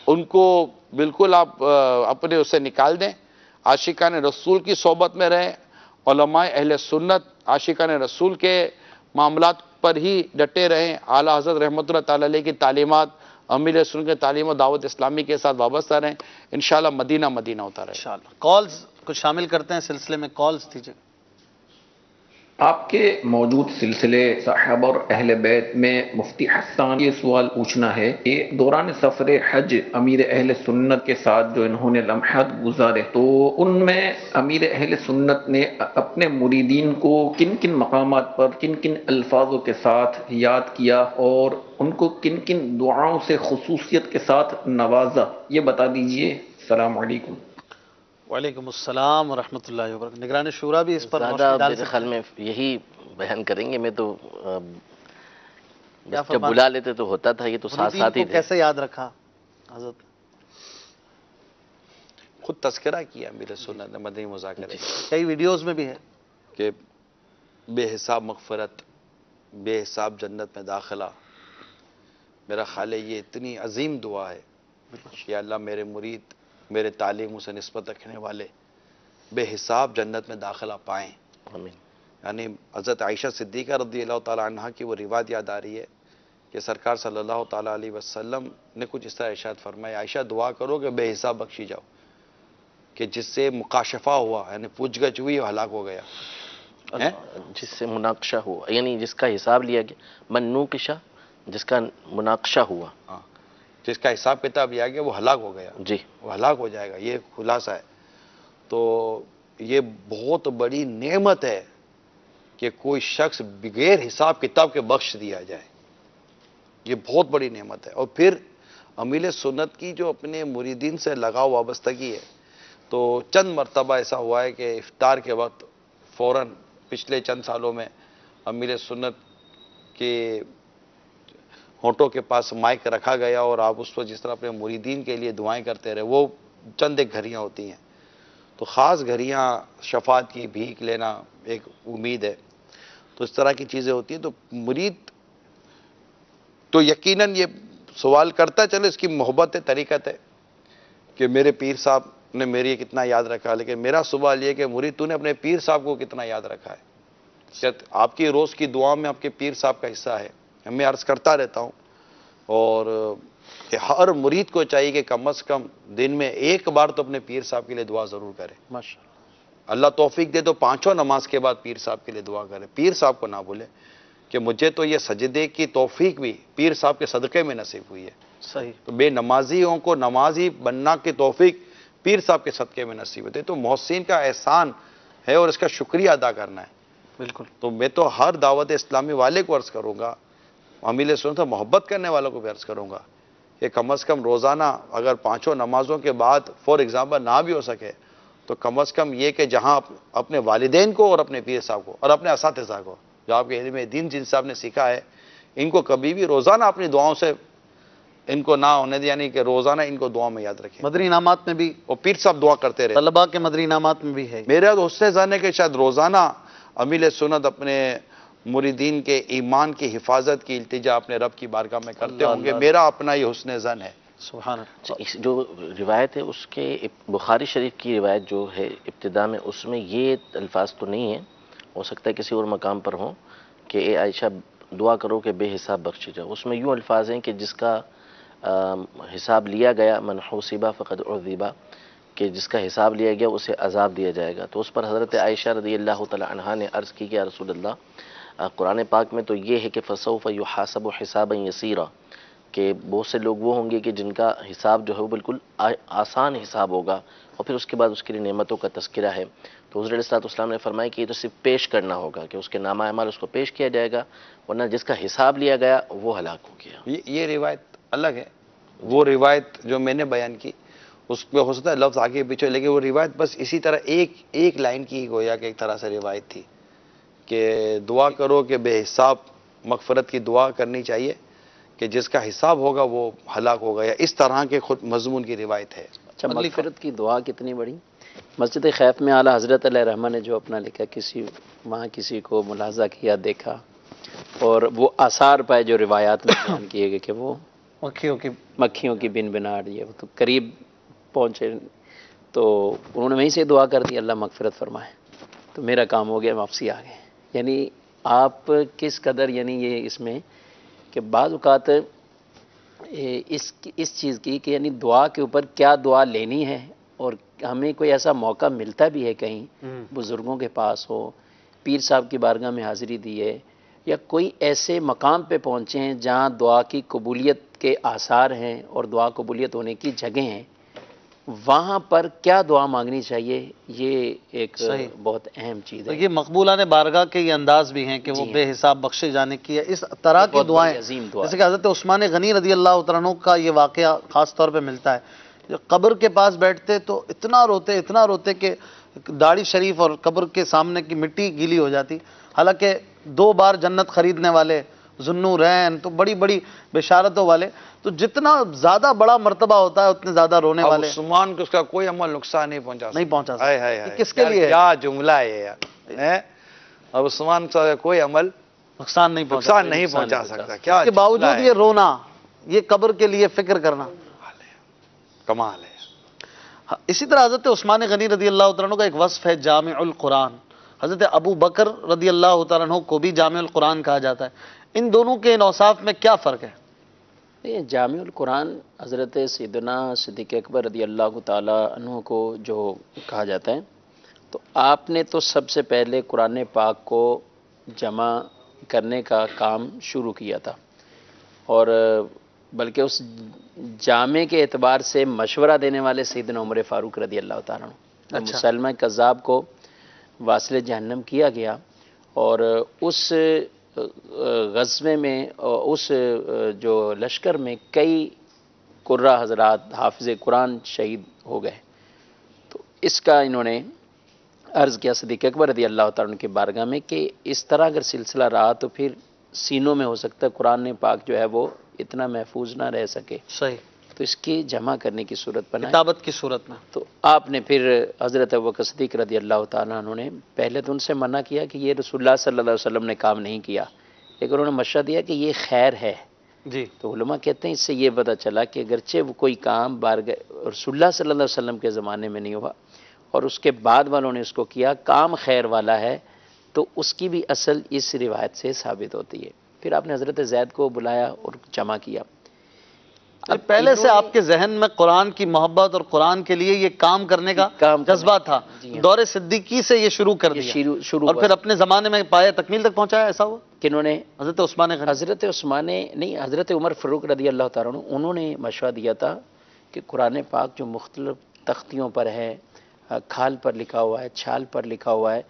ان کو بالکل آپ اپنے اسے نکال دیں. عاشقان رسول کی صحبت میں رہیں. علماء اہل سنت عاشقان رسول کے معاملات پر ہی ڈٹے رہیں. اعلیٰ حضرت رحمۃ اللہ تعالی علیہ کی تعلیمات, امیر سنت کے تعلیم و دعوت اسلامی کے ساتھ وابستہ رہیں. انشاءاللہ مدینہ مدینہ ہوتا رہے. انشاءاللہ. کالز کچھ شامل کرتے ہیں سلسلے میں, کالز دیجیے. آپ کے موجود سلسلے صحابہ اور اہل بیت میں مفتی حسان یہ سوال پوچھنا ہے کہ دوران سفر حج امیر اہل سنت کے ساتھ جو انہوں نے لمحات گزارے تو ان میں امیر اہل سنت نے اپنے مریدین کو کن کن مقامات پر کن کن الفاظوں کے ساتھ یاد کیا اور ان کو کن کن دعاؤں سے خصوصیت کے ساتھ نوازا, یہ بتا دیجئے. السلام علیکم. وعلیکم السلام ورحمۃ اللہ وبرکاتہ. نگران شورا بھی اس پر زیادہ میرے خیال میں یہی بیان کریں گے. میں تو جب بلا لیتے تو ہوتا تھا, یہ تو ساتھ ساتھ ہی تھے. کیسے یاد رکھا حضرت؟ خود تذکرہ کیا امیر سنت نے مدنی مذاکرے, کئی ویڈیوز میں بھی ہے کہ بے حساب مغفرت, بے حساب جنت میں داخلہ. میرا خیال ہے یہ اتنی عظیم دعا ہے کہ اللہ میرے مرید, میرے تعلیم سے نسبت رکھنے والے بے حساب جنت میں داخلہ پائیں. آمین. یعنی حضرت عائشہ صدیقہ رضی اللہ تعالی عنہ کی وہ روایت یاد آ رہی ہے کہ سرکار صلی اللہ تعالی علیہ وسلم نے کچھ اس طرح ارشاد فرمایا, عائشہ دعا کرو کہ بے حساب بخشی جاؤ, کہ جس سے مکاشفہ ہوا یعنی پوچھ گچھ ہوئی وہ ہلاک ہو گیا, جس سے مناقشہ ہوا یعنی جس کا حساب لیا گیا, منوقشہ جس کا مناقشہ ہوا, جس کا حساب کتاب لیا گیا وہ ہلاک ہو گیا, جی وہ ہلاک ہو جائے گا. یہ خلاصہ ہے. تو یہ بہت بڑی نعمت ہے کہ کوئی شخص بغیر حساب کتاب کے بخش دیا جائے. یہ بہت بڑی نعمت ہے. اور پھر امیر سنت کی جو اپنے مریدین سے لگاؤ وابستگی ہے, تو چند مرتبہ ایسا ہوا ہے کہ افطار کے وقت فوراً پچھلے چند سالوں میں امیر سنت کے ہونٹوں کے پاس مائک رکھا گیا اور آپ اس وقت جس طرح اپنے مریدین کے لیے دعائیں کرتے رہے. وہ چند ایک گھڑیاں ہوتی ہیں, تو خاص گھڑیاں شفاعت کی بھیک لینا ایک امید ہے. تو اس طرح کی چیزیں ہوتی ہیں. تو مرید تو یقیناً یہ سوال کرتا چلے، اس کی محبت ہے، طریقت ہے کہ میرے پیر صاحب نے میری کتنا یاد رکھا. لیکن میرا سوال یہ کہ مرید تو نے اپنے پیر صاحب کو کتنا یاد رکھا ہے؟ آپ کی روز کی دعا میں آپ کے پیر صاحب کا حصہ ہے. میں عرض کرتا رہتا ہوں، اور ہر مرید کو چاہیے کہ کم از کم دن میں ایک بار تو اپنے پیر صاحب کے لیے دعا ضرور کرے. ماشاء اللہ توفیق دے تو 5 نماز کے بعد پیر صاحب کے لیے دعا کرے. پیر صاحب کو نہ بھولے کہ مجھے تو یہ سجدے کی توفیق بھی پیر صاحب کے صدقے میں نصیب ہوئی ہے. صحیح. تو بے نمازیوں کو نمازی بننا کی توفیق پیر صاحب کے صدقے میں نصیب ہوتے. تو محسن کا احسان ہے اور اس کا شکریہ ادا کرنا ہے. بالکل. تو میں تو ہر دعوت اسلامی والے کو عرض کروں گا، حامل سنت سے محبت کرنے والوں کو بھی عرض کروں گا کہ کم از کم روزانہ اگر 5 نمازوں کے بعد فور ایگزامپل نہ بھی ہو سکے تو کم از کم یہ کہ جہاں اپنے والدین کو اور اپنے پیر صاحب کو اور اپنے اساتذہ کو جو آپ کے علم دین جن سے آپ نے سیکھا ہے، ان کو کبھی بھی روزانہ اپنی دعاؤں سے ان کو نہ ہونے دیں، یعنی کہ روزانہ ان کو دعا میں یاد رکھیں. مدنی انعامات میں بھی اور پیر صاحب دعا کرتے رہے. طلباء کے مدنی انعامات میں بھی ہے. میرا تو حسن ظن ہے کہ شاید روزانہ امیل سنت اپنے مریدین کے ایمان کی حفاظت کی التجا اپنے رب کی بارگاہ میں کرتے ہوں گے. میرا اپنا یہ حسن ظن ہے. سبحان اللہ. جو روایت ہے اس کے بخاری شریف کی روایت جو ہے ابتدا میں، اس میں یہ الفاظ تو نہیں ہیں، ہو سکتا ہے کسی اور مقام پر ہوں کہ اے عائشہ دعا کرو کہ بے حساب بخشے جاؤ. اس میں یوں الفاظ ہیں کہ جس کا حساب لیا گیا من حوسبہ فقد عذبہ، کہ جس کا حساب لیا گیا اسے عذاب دیا جائے گا. تو اس پر حضرت عائشہ رضی اللہ تعالی عنہا نے عرض کی کہ یا رسول اللہ، قرآن پاک میں تو یہ ہے کہ فسوف یحاسب حسابا یسیرا، کہ بہت سے لوگ وہ ہوں گے کہ جن کا حساب جو ہے وہ بالکل آسان حساب ہوگا، اور پھر اس کے بعد اس کے لیے نعمتوں کا تذکرہ ہے. تو حضرت علیہ السلام نے فرمایا کہ یہ تو صرف پیش کرنا ہوگا، کہ اس کے نامہ اعمال اس کو پیش کیا جائے گا، ورنہ جس کا حساب لیا گیا وہ ہلاک ہو گیا. یہ روایت الگ ہے. وہ روایت جو میں نے بیان کی اس پہ ہو سکتا ہے لفظ آگے پیچھے، لیکن وہ روایت بس اسی طرح ایک لائن کی گویا کہ ایک طرح سے روایت تھی کہ دعا کرو کہ بے حساب مغفرت کی دعا کرنی چاہیے، کہ جس کا حساب ہوگا وہ ہلاک ہوگا، یا اس طرح کے خود مضمون کی روایت ہے. اچھا، مغفرت کی دعا کتنی بڑی. مسجد خیف میں اعلیٰ حضرت علیہ رحمہ نے جو اپنا لکھا، وہاں کسی کو ملاحظہ کیا، دیکھا، اور وہ آثار پائے جو روایات میں بیان کیے گئے کہ وہ مکھیوں کی بن بناٹ، یہ تو قریب پہنچے، تو انہوں نے وہیں سے دعا کر دی اللہ مغفرت فرمائے. تو میرا کام ہو گیا، واپسی آ گئے. یعنی آپ کس قدر، یعنی یہ اس میں کہ بعض اوقات اس چیز کی کہ یعنی دعا کے اوپر کیا دعا لینی ہے، اور ہمیں کوئی ایسا موقع ملتا بھی ہے کہیں بزرگوں کے پاس ہو، پیر صاحب کی بارگاہ میں حاضری دی ہے، یا کوئی ایسے مقام پہ پہنچے ہیں جہاں دعا کی قبولیت کے آثار ہیں اور دعا قبولیت ہونے کی جگہیں ہیں، وہاں پر کیا دعا مانگنی چاہیے، یہ ایک بہت اہم چیز ہے. یہ مقبولان بارگاہ کے یہ انداز بھی ہیں کہ وہ بے حساب بخشے جانے کی ہے. اس طرح کی دعائیں، جیسے کہ حضرت عثمان غنی رضی اللہ تعالیٰ عنہ کا یہ واقعہ خاص طور پہ ملتا ہے. قبر کے پاس بیٹھتے تو اتنا روتے کہ داڑھی شریف اور قبر کے سامنے کی مٹی گیلی ہو جاتی. حالانکہ 2 بار جنت خریدنے والے، ذوالنورین، تو بڑی بشارتوں والے، تو جتنا زیادہ بڑا مرتبہ ہوتا ہے اتنے زیادہ رونے والے. عثمان کو اس کا کوئی عمل نقصان نہیں پہنچا سکتا. کس کے لیے؟ کیا جملہ ہے یار. اب عثمان کا کوئی عمل نقصان نہیں پہنچا سکتا. کیا اس کے باوجود یہ رونا، یہ قبر کے لیے فکر کرنا کمال ہے. اسی طرح حضرت عثمان غنی رضی اللہ تعالیٰ عنہ کا ایک وصف ہے جامع القرآن. حضرت ابو بکر رضی اللہ تعالیٰ عنہ کو بھی جامع القرآن کہا جاتا ہے. ان دونوں کے ان اوصاف میں کیا فرق ہے؟ جامع القرآن حضرت سیدنا صدیق اکبر رضی اللہ تعالیٰ عنہ کو جو کہا جاتا ہے، تو آپ نے تو سب سے پہلے قرآن پاک کو جمع کرنے کا کام شروع کیا تھا، اور بلکہ اس جامع کے اعتبار سے مشورہ دینے والے سیدنا عمر فاروق رضی اللہ تعالیٰ عنہ. مسلمہ کذاب کو واصل جہنم کیا گیا، اور اس غزوے میں، اس جو لشکر میں کئی قرہ حضرات حافظ قرآن شہید ہو گئے. تو اس کا انہوں نے عرض کیا صدیق اکبر رضی اللہ تعالیٰ عنہ کی بارگاہ میں کہ اس طرح اگر سلسلہ رہا تو پھر سینوں میں ہو سکتا ہے قرآن پاک جو ہے وہ اتنا محفوظ نہ رہ سکے. صحیح. تو تو اس کی جمع کرنے کی صورت بنائی کتابت کی صورت میں. تو آپ نے پھر حضرت ابوبکر صدیق رضی اللہ تعالیٰ عنہ نے پہلے تو ان سے منع کیا کہ یہ رسول اللہ صلی اللہ علیہ وسلم نے کام نہیں کیا، لیکن انہوں نے مشورہ دیا کہ یہ خیر ہے. جی تو علماء کہتے ہیں اس سے یہ پتہ چلا کہ اگرچہ وہ کوئی کام رسول اللہ صلی اللہ علیہ وسلم کے زمانے میں نہیں ہوا اور اس کے بعد والوں نے اس کو کیا، کام خیر والا ہے، تو اس کی بھی اصل اس روایت سے ثابت ہوتی ہے. پھر آپ نے حضرت زید کو بلایا اور جمع کیا. اب پہلے سے آپ کے ذہن میں قرآن کی محبت اور قرآن کے لیے یہ کام کرنے کا جذبہ تھا، دور صدیقی سے یہ شروع کر دیا اور پھر اپنے زمانے میں پائے تکمیل تک پہنچایا. ایسا ہوا کنہوں نے؟ حضرت عثمان غنی. حضرت عثمان نہیں، حضرت عمر فاروق رضی اللہ تعالیٰ عنہ، انہوں نے مشورہ دیا تھا کہ قرآن پاک جو مختلف تختیوں پر ہے، کھال پر لکھا ہوا ہے، چھال پر لکھا ہوا ہے،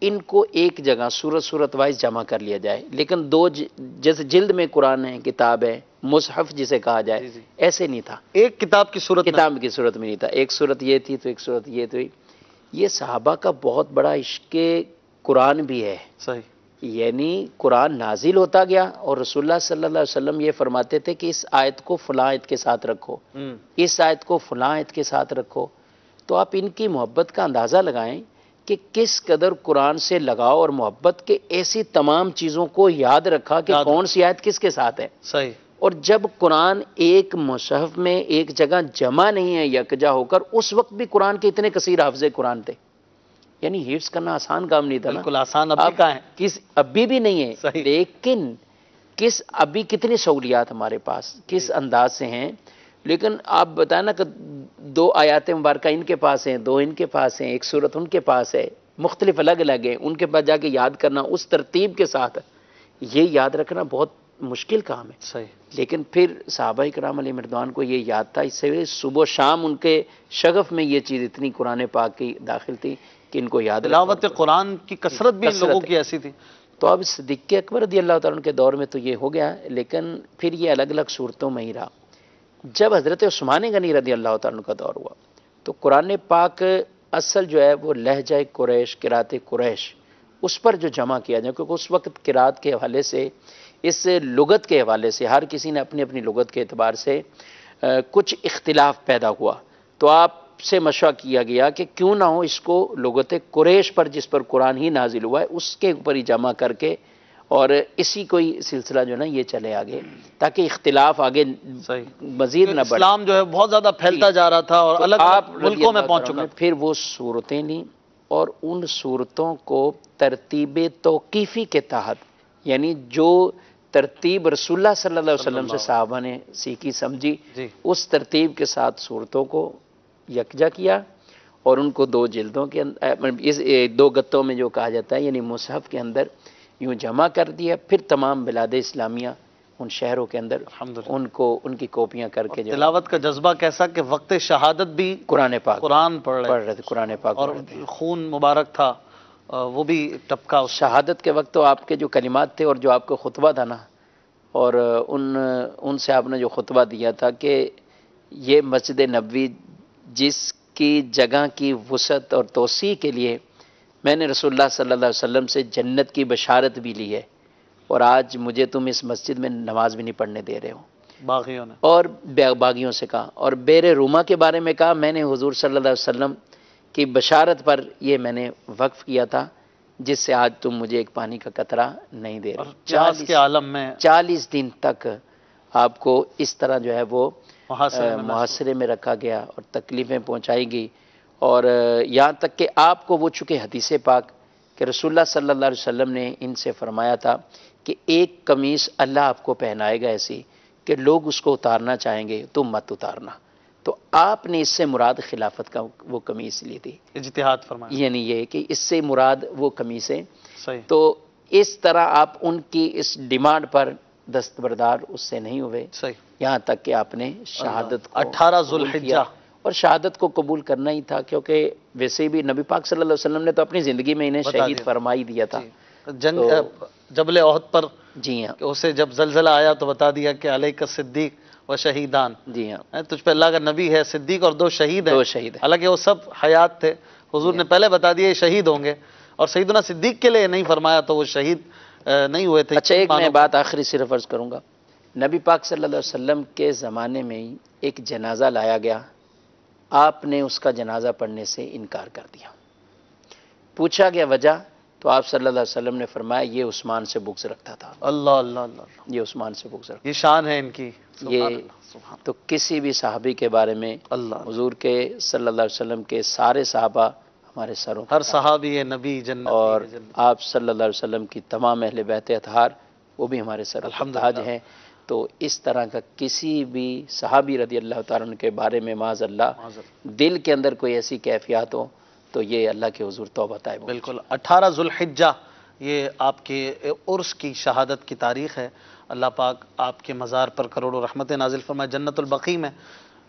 ان کو ایک جگہ سورت وائز جمع کر لیا جائے. لیکن دو جیسے جلد میں قرآن ہے، کتاب ہے، مصحف جسے کہا جائے، ایسے نہیں تھا. ایک کتاب کی صورت کتاب کی صورت میں نہیں تھا. ایک صورت یہ تھی تو ایک صورت یہ تھی. یہ صحابہ کا بہت بڑا عشق قرآن بھی ہے. صحیح. یعنی قرآن نازل ہوتا گیا اور رسول اللہ صلی اللہ علیہ وسلم یہ فرماتے تھے کہ اس آیت کو فلاں آیت کے ساتھ رکھو، اس آیت کو فلاں آیت کے ساتھ رکھو. تو آپ ان کی محبت کا اندازہ لگائیں کہ کس قدر قرآن سے لگاؤ اور محبت کے ایسی تمام چیزوں کو یاد رکھا کہ کون سی آیت کس کے ساتھ ہے. صحیح. اور جب قرآن ایک مصحف میں ایک جگہ جمع نہیں ہے یکجا ہو کر، اس وقت بھی قرآن کے اتنے کثیر حافظ قرآن تھے. یعنی حفظ کرنا آسان کام نہیں تھا. بالکل آسان ابھی کا ہے، ابھی بھی نہیں ہے. لیکن ابھی کتنی سہولیات ہمارے پاس کس انداز سے ہیں. لیکن آپ بتائیں نا کہ 2 آیات مبارکہ ان کے پاس ہیں، 2 ان کے پاس ہیں، ایک صورت ان کے پاس ہے، مختلف الگ الگ ہیں، ان کے پاس جا کے یاد کرنا اس ترتیب کے ساتھ، یہ یاد رکھنا بہت مشکل کام ہے. صحیح. لیکن پھر صحابہ کرام علیہ مردوان کو یہ یاد تھا. اس سے صبح و شام ان کے شغف میں یہ چیز اتنی قرآن پاک کی داخل تھی کہ ان کو یاد. تلاوت قرآن کی کثرت بھی ان لوگوں کی ایسی تھی. تو اب صدیق اکبر رضی اللہ تعالیٰ عنہ کے دور میں تو یہ ہو گیا، لیکن پھر یہ الگ الگ صورتوں میں ہی رہا. جب حضرت عثمان غنی رضی اللہ تعالیٰ عنہ کا دور ہوا تو قرآن پاک اصل جو ہے وہ لہجہ قریش، قرات قریش، اس پر جو جمع کیا جائے، کیونکہ اس وقت قرات کے حوالے سے، اس لغت کے حوالے سے ہر کسی نے اپنی اپنی لغت کے اعتبار سے کچھ اختلاف پیدا ہوا. تو آپ سے مشورہ کیا گیا کہ کیوں نہ ہو اس کو لغت قریش پر، جس پر قرآن ہی نازل ہوا ہے، اس کے اوپر ہی جمع کر کے اور اسی کوئی سلسلہ جو ہے نا یہ چلے آگے، تاکہ اختلاف آگے مزید نہ بڑھے. اسلام جو ہے بہت زیادہ پھیلتا جا رہا تھا اور الگ ملکوں میں پہنچ چکا. پھر وہ صورتیں لیں اور ان صورتوں کو ترتیب توقیفی کے تحت، یعنی جو ترتیب رسول اللہ صلی اللہ علیہ وسلم سے صحابہ نے سیکھی سمجھی، اس ترتیب کے ساتھ صورتوں کو یکجا کیا اور ان کو 2 جلدوں کے اس 2 گتوں میں جو کہا جاتا ہے، یعنی مصحف کے اندر یوں جمع کر دیا. پھر تمام بلاد اسلامیہ ان شہروں کے اندر ان کی کاپیاں کر کے تلاوت کا جذبہ کیسا کہ وقت شہادت بھی قرآن پاک پڑھ رہے تھے، قرآن پاک، اور خون مبارک تھا وہ بھی ٹپکا. شہادت کے وقت تو آپ کے جو کلمات تھے اور جو آپ کو خطبہ تھا نا، اور ان سے آپ نے جو خطبہ دیا تھا کہ یہ مسجد نبوی جس کی جگہ کی وسعت اور توسیع کے لیے میں نے رسول اللہ صلی اللہ علیہ وسلم سے جنت کی بشارت بھی لی ہے، اور آج مجھے تم اس مسجد میں نماز بھی نہیں پڑھنے دے رہے ہو. باغیوں نے اور باغیوں سے کہا، اور بیر روما کے بارے میں کہا میں نے حضور صلی اللہ علیہ وسلم کی بشارت پر یہ میں نے وقف کیا تھا، جس سے آج تم مجھے ایک پانی کا قطرہ نہیں دے رہے. 40 کے عالم میں 40 دن تک آپ کو اس طرح جو ہے وہ محاصرے میں رکھا گیا اور تکلیفیں پہنچائی گئی. اور یہاں تک کہ آپ کو وہ چکے حدیث پاک کہ رسول اللہ صلی اللہ علیہ وسلم نے ان سے فرمایا تھا کہ ایک قمیص اللہ آپ کو پہنائے گا ایسی کہ لوگ اس کو اتارنا چاہیں گے، تم مت اتارنا. تو آپ نے اس سے مراد خلافت کا وہ قمیص لی تھی، اجتہاد فرمایا، یعنی یہ کہ اس سے مراد وہ قمیص ہے. صحیح. تو اس طرح آپ ان کی اس ڈیمانڈ پر دستبردار اس سے نہیں ہوئے. صحیح. یہاں تک کہ آپ نے شہادت کو 18 ذوالحجہ، اور شہادت کو قبول کرنا ہی تھا، کیونکہ ویسے بھی نبی پاک صلی اللہ علیہ وسلم نے تو اپنی زندگی میں انہیں شہید فرمائی دیا تھا. جنگ جبل احد پر جی ہاں، اسے جب زلزلہ آیا تو بتا دیا کہ علیک صدیق و شہیدان، جی ہاں، تجھ پہ اللہ کا نبی ہے، صدیق اور 2 شہید ہیں. 2 شہید ہیں، حالانکہ وہ سب حیات تھے. حضور نے پہلے بتا دیا یہ شہید ہوں گے، اور سیدنا صدیق کے لیے نہیں فرمایا تو وہ شہید نہیں ہوئے تھے. اچھا ایک میں بات آخری صرف عرض کروں گا. نبی پاک صلی اللہ علیہ وسلم کے زمانے میں ہی ایک جنازہ لایا گیا، آپ نے اس کا جنازہ پڑھنے سے انکار کر دیا۔ پوچھا گیا وجہ، تو آپ صلی اللہ علیہ وسلم نے فرمایا یہ عثمان سے بغض رکھتا تھا، اللہ اللہ اللہ، یہ عثمان سے بغض رکھتا یہ شان ہے ان کی، سبحان یہ اللہ، سبحان تو کسی بھی صحابی کے بارے میں اللہ، حضور کے صلی اللہ علیہ وسلم کے سارے صحابہ ہمارے سروں پر ہر صحابی ہے نبی جنتی اور ہے جنتی۔ آپ صلی اللہ علیہ وسلم کی تمام اہل بیت اطہار وہ بھی ہمارے سر پر الحمدللہ۔ تاج ہیں۔ تو اس طرح کا کسی بھی صحابی رضی اللہ تعالیٰ عنہ کے بارے میں معاذ اللہ دل کے اندر کوئی ایسی کیفیات ہو تو یہ اللہ کے حضور توبہ طائب ہو۔ بالکل 18 ذوالحجہ یہ آپ کے عرس کی شہادت کی تاریخ ہے۔ اللہ پاک آپ کے مزار پر کروڑوں رحمت نازل فرمائے۔ جنت البقیع میں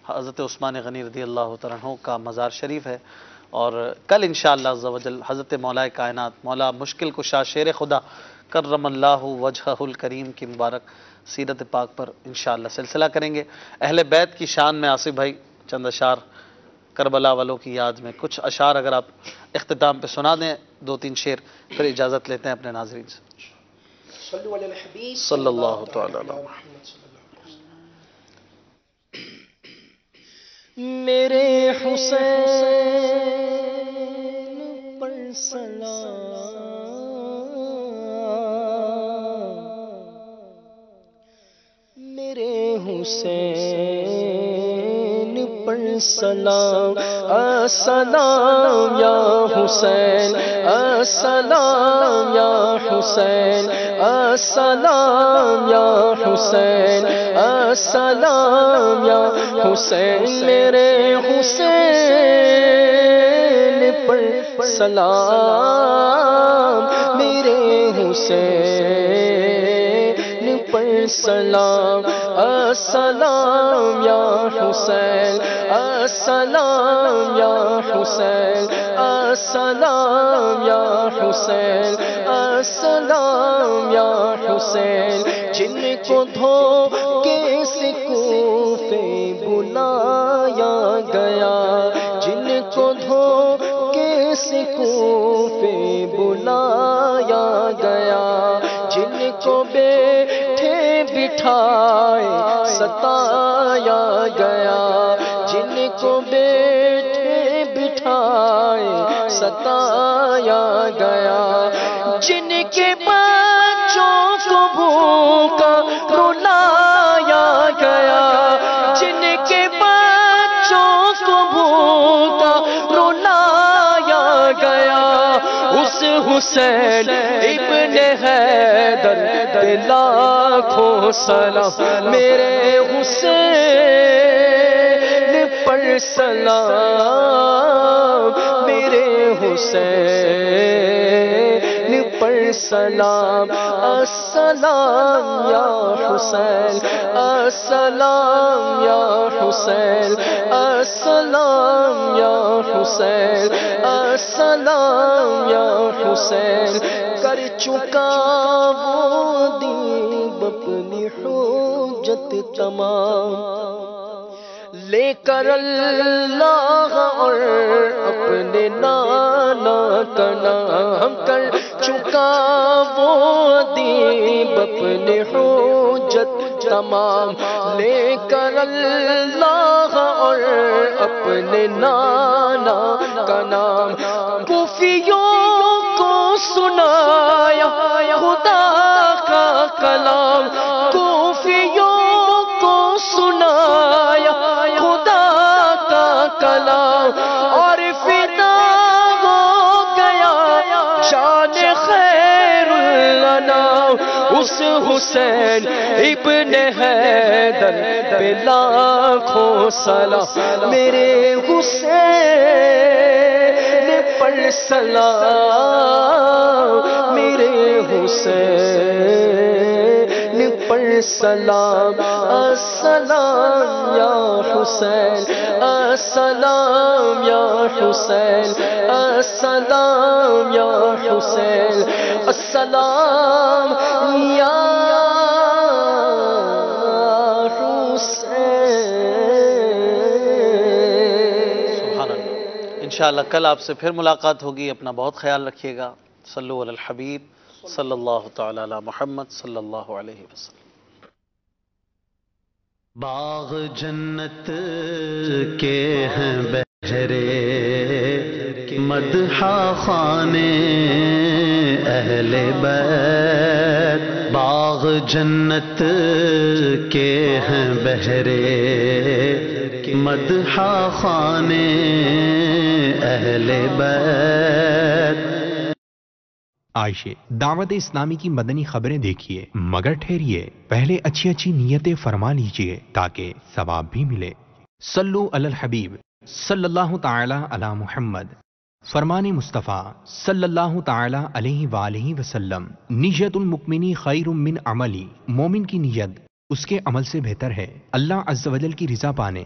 حضرت عثمان غنی رضی اللہ تعالیٰ عنہ کا مزار شریف ہے، اور کل انشاءاللہ عز و جل حضرت مولا کائنات مولا مشکل کشا شیر خدا کرم اللہ وجہہ الکریم کی مبارک سیرت پاک پر انشاءاللہ سلسلہ کریں گے۔ اہل بیت کی شان میں آصف بھائی چند اشعار کربلا والوں کی یاد میں، کچھ اشعار اگر آپ اختتام پہ سنا دیں، 2-3 شعر، پھر اجازت لیتے ہیں اپنے ناظرین سے۔ صلو علی الحبیب صلی اللہ تعالی علیہ محمد صلی اللہ علیہ وسلم۔ میرے حسین پر سلام، میرے حسین پر سلام، السلام یا حسین، السلام یا حسین، السلام یا حسین، السلام یا حسین، میرے حسین پر سلام، میرے حسین پر سلام، السلام یا حسین، السلام یا حسین، السلام یا حسین، السلام یا حسین، جن کو دھوکے سے کوفے بلایا گیا، جن کو دھوکے سے کوفے بلایا گیا، جن کو بیٹھے بٹھائے ستایا گیا، جن کو بیٹھے بٹھائے ستایا گیا، جن کے بچوں کو بھوکا رلایا گیا، جن کے بچوں کو بھوکا رلایا گیا، اس حسین ابن حیدر پہ لاکھوں سلام، میرے حسین پر سلام، میرے حسین پر سلام، السلام یا حسین، السلام یا حسین، السلام یا حسین، السلام یا حسین، کر چکا وہ دیب اپنی حجت تمام، لے کر اللہ اور اپنے نانا کا نام، کر چکا وہ دیب اپنے حجت تمام، لے کر اللہ اور اپنے نانا کا نام، کوفیوں کو سنایا خدا کا کلام، کوفیوں کو سنایا خدا کا کلام، اور فدا ہو گیا شان خیر الانام، اس حسین ابن حیدر پہ لاکھوں سلام، میرے حسین پر سلام، میرے حسین پر سلام، السلام یا حسین، السلام یا حسین، السلام یا حسین، السلام یا انشاءاللہ کل آپ سے پھر ملاقات ہوگی، اپنا بہت خیال رکھیے گا۔ صلو علی الحبیب صلی اللہ تعالی علی محمد صلی اللہ علیہ وسلم۔ باغ جنت کے ہیں بہرے مدحہ خانے اہل بیت، باغ جنت کے ہیں بہرے مدحہ خانے اہل بیت۔ عائشہ دعوت اسلامی کی مدنی خبریں دیکھیے، مگر ٹھہریے، پہلے اچھی اچھی نیتیں فرما لیجئے تاکہ ثواب بھی ملے۔ صلو علی الحبیب صلی اللہ تعالی علی محمد۔ فرمان مصطفیٰ صلی اللہ تعالی علیہ وآلہ وسلم، نیت المؤمنی خیر من عملی، مومن کی نیت اس کے عمل سے بہتر ہے اللہ عز و جل کی رضا پانے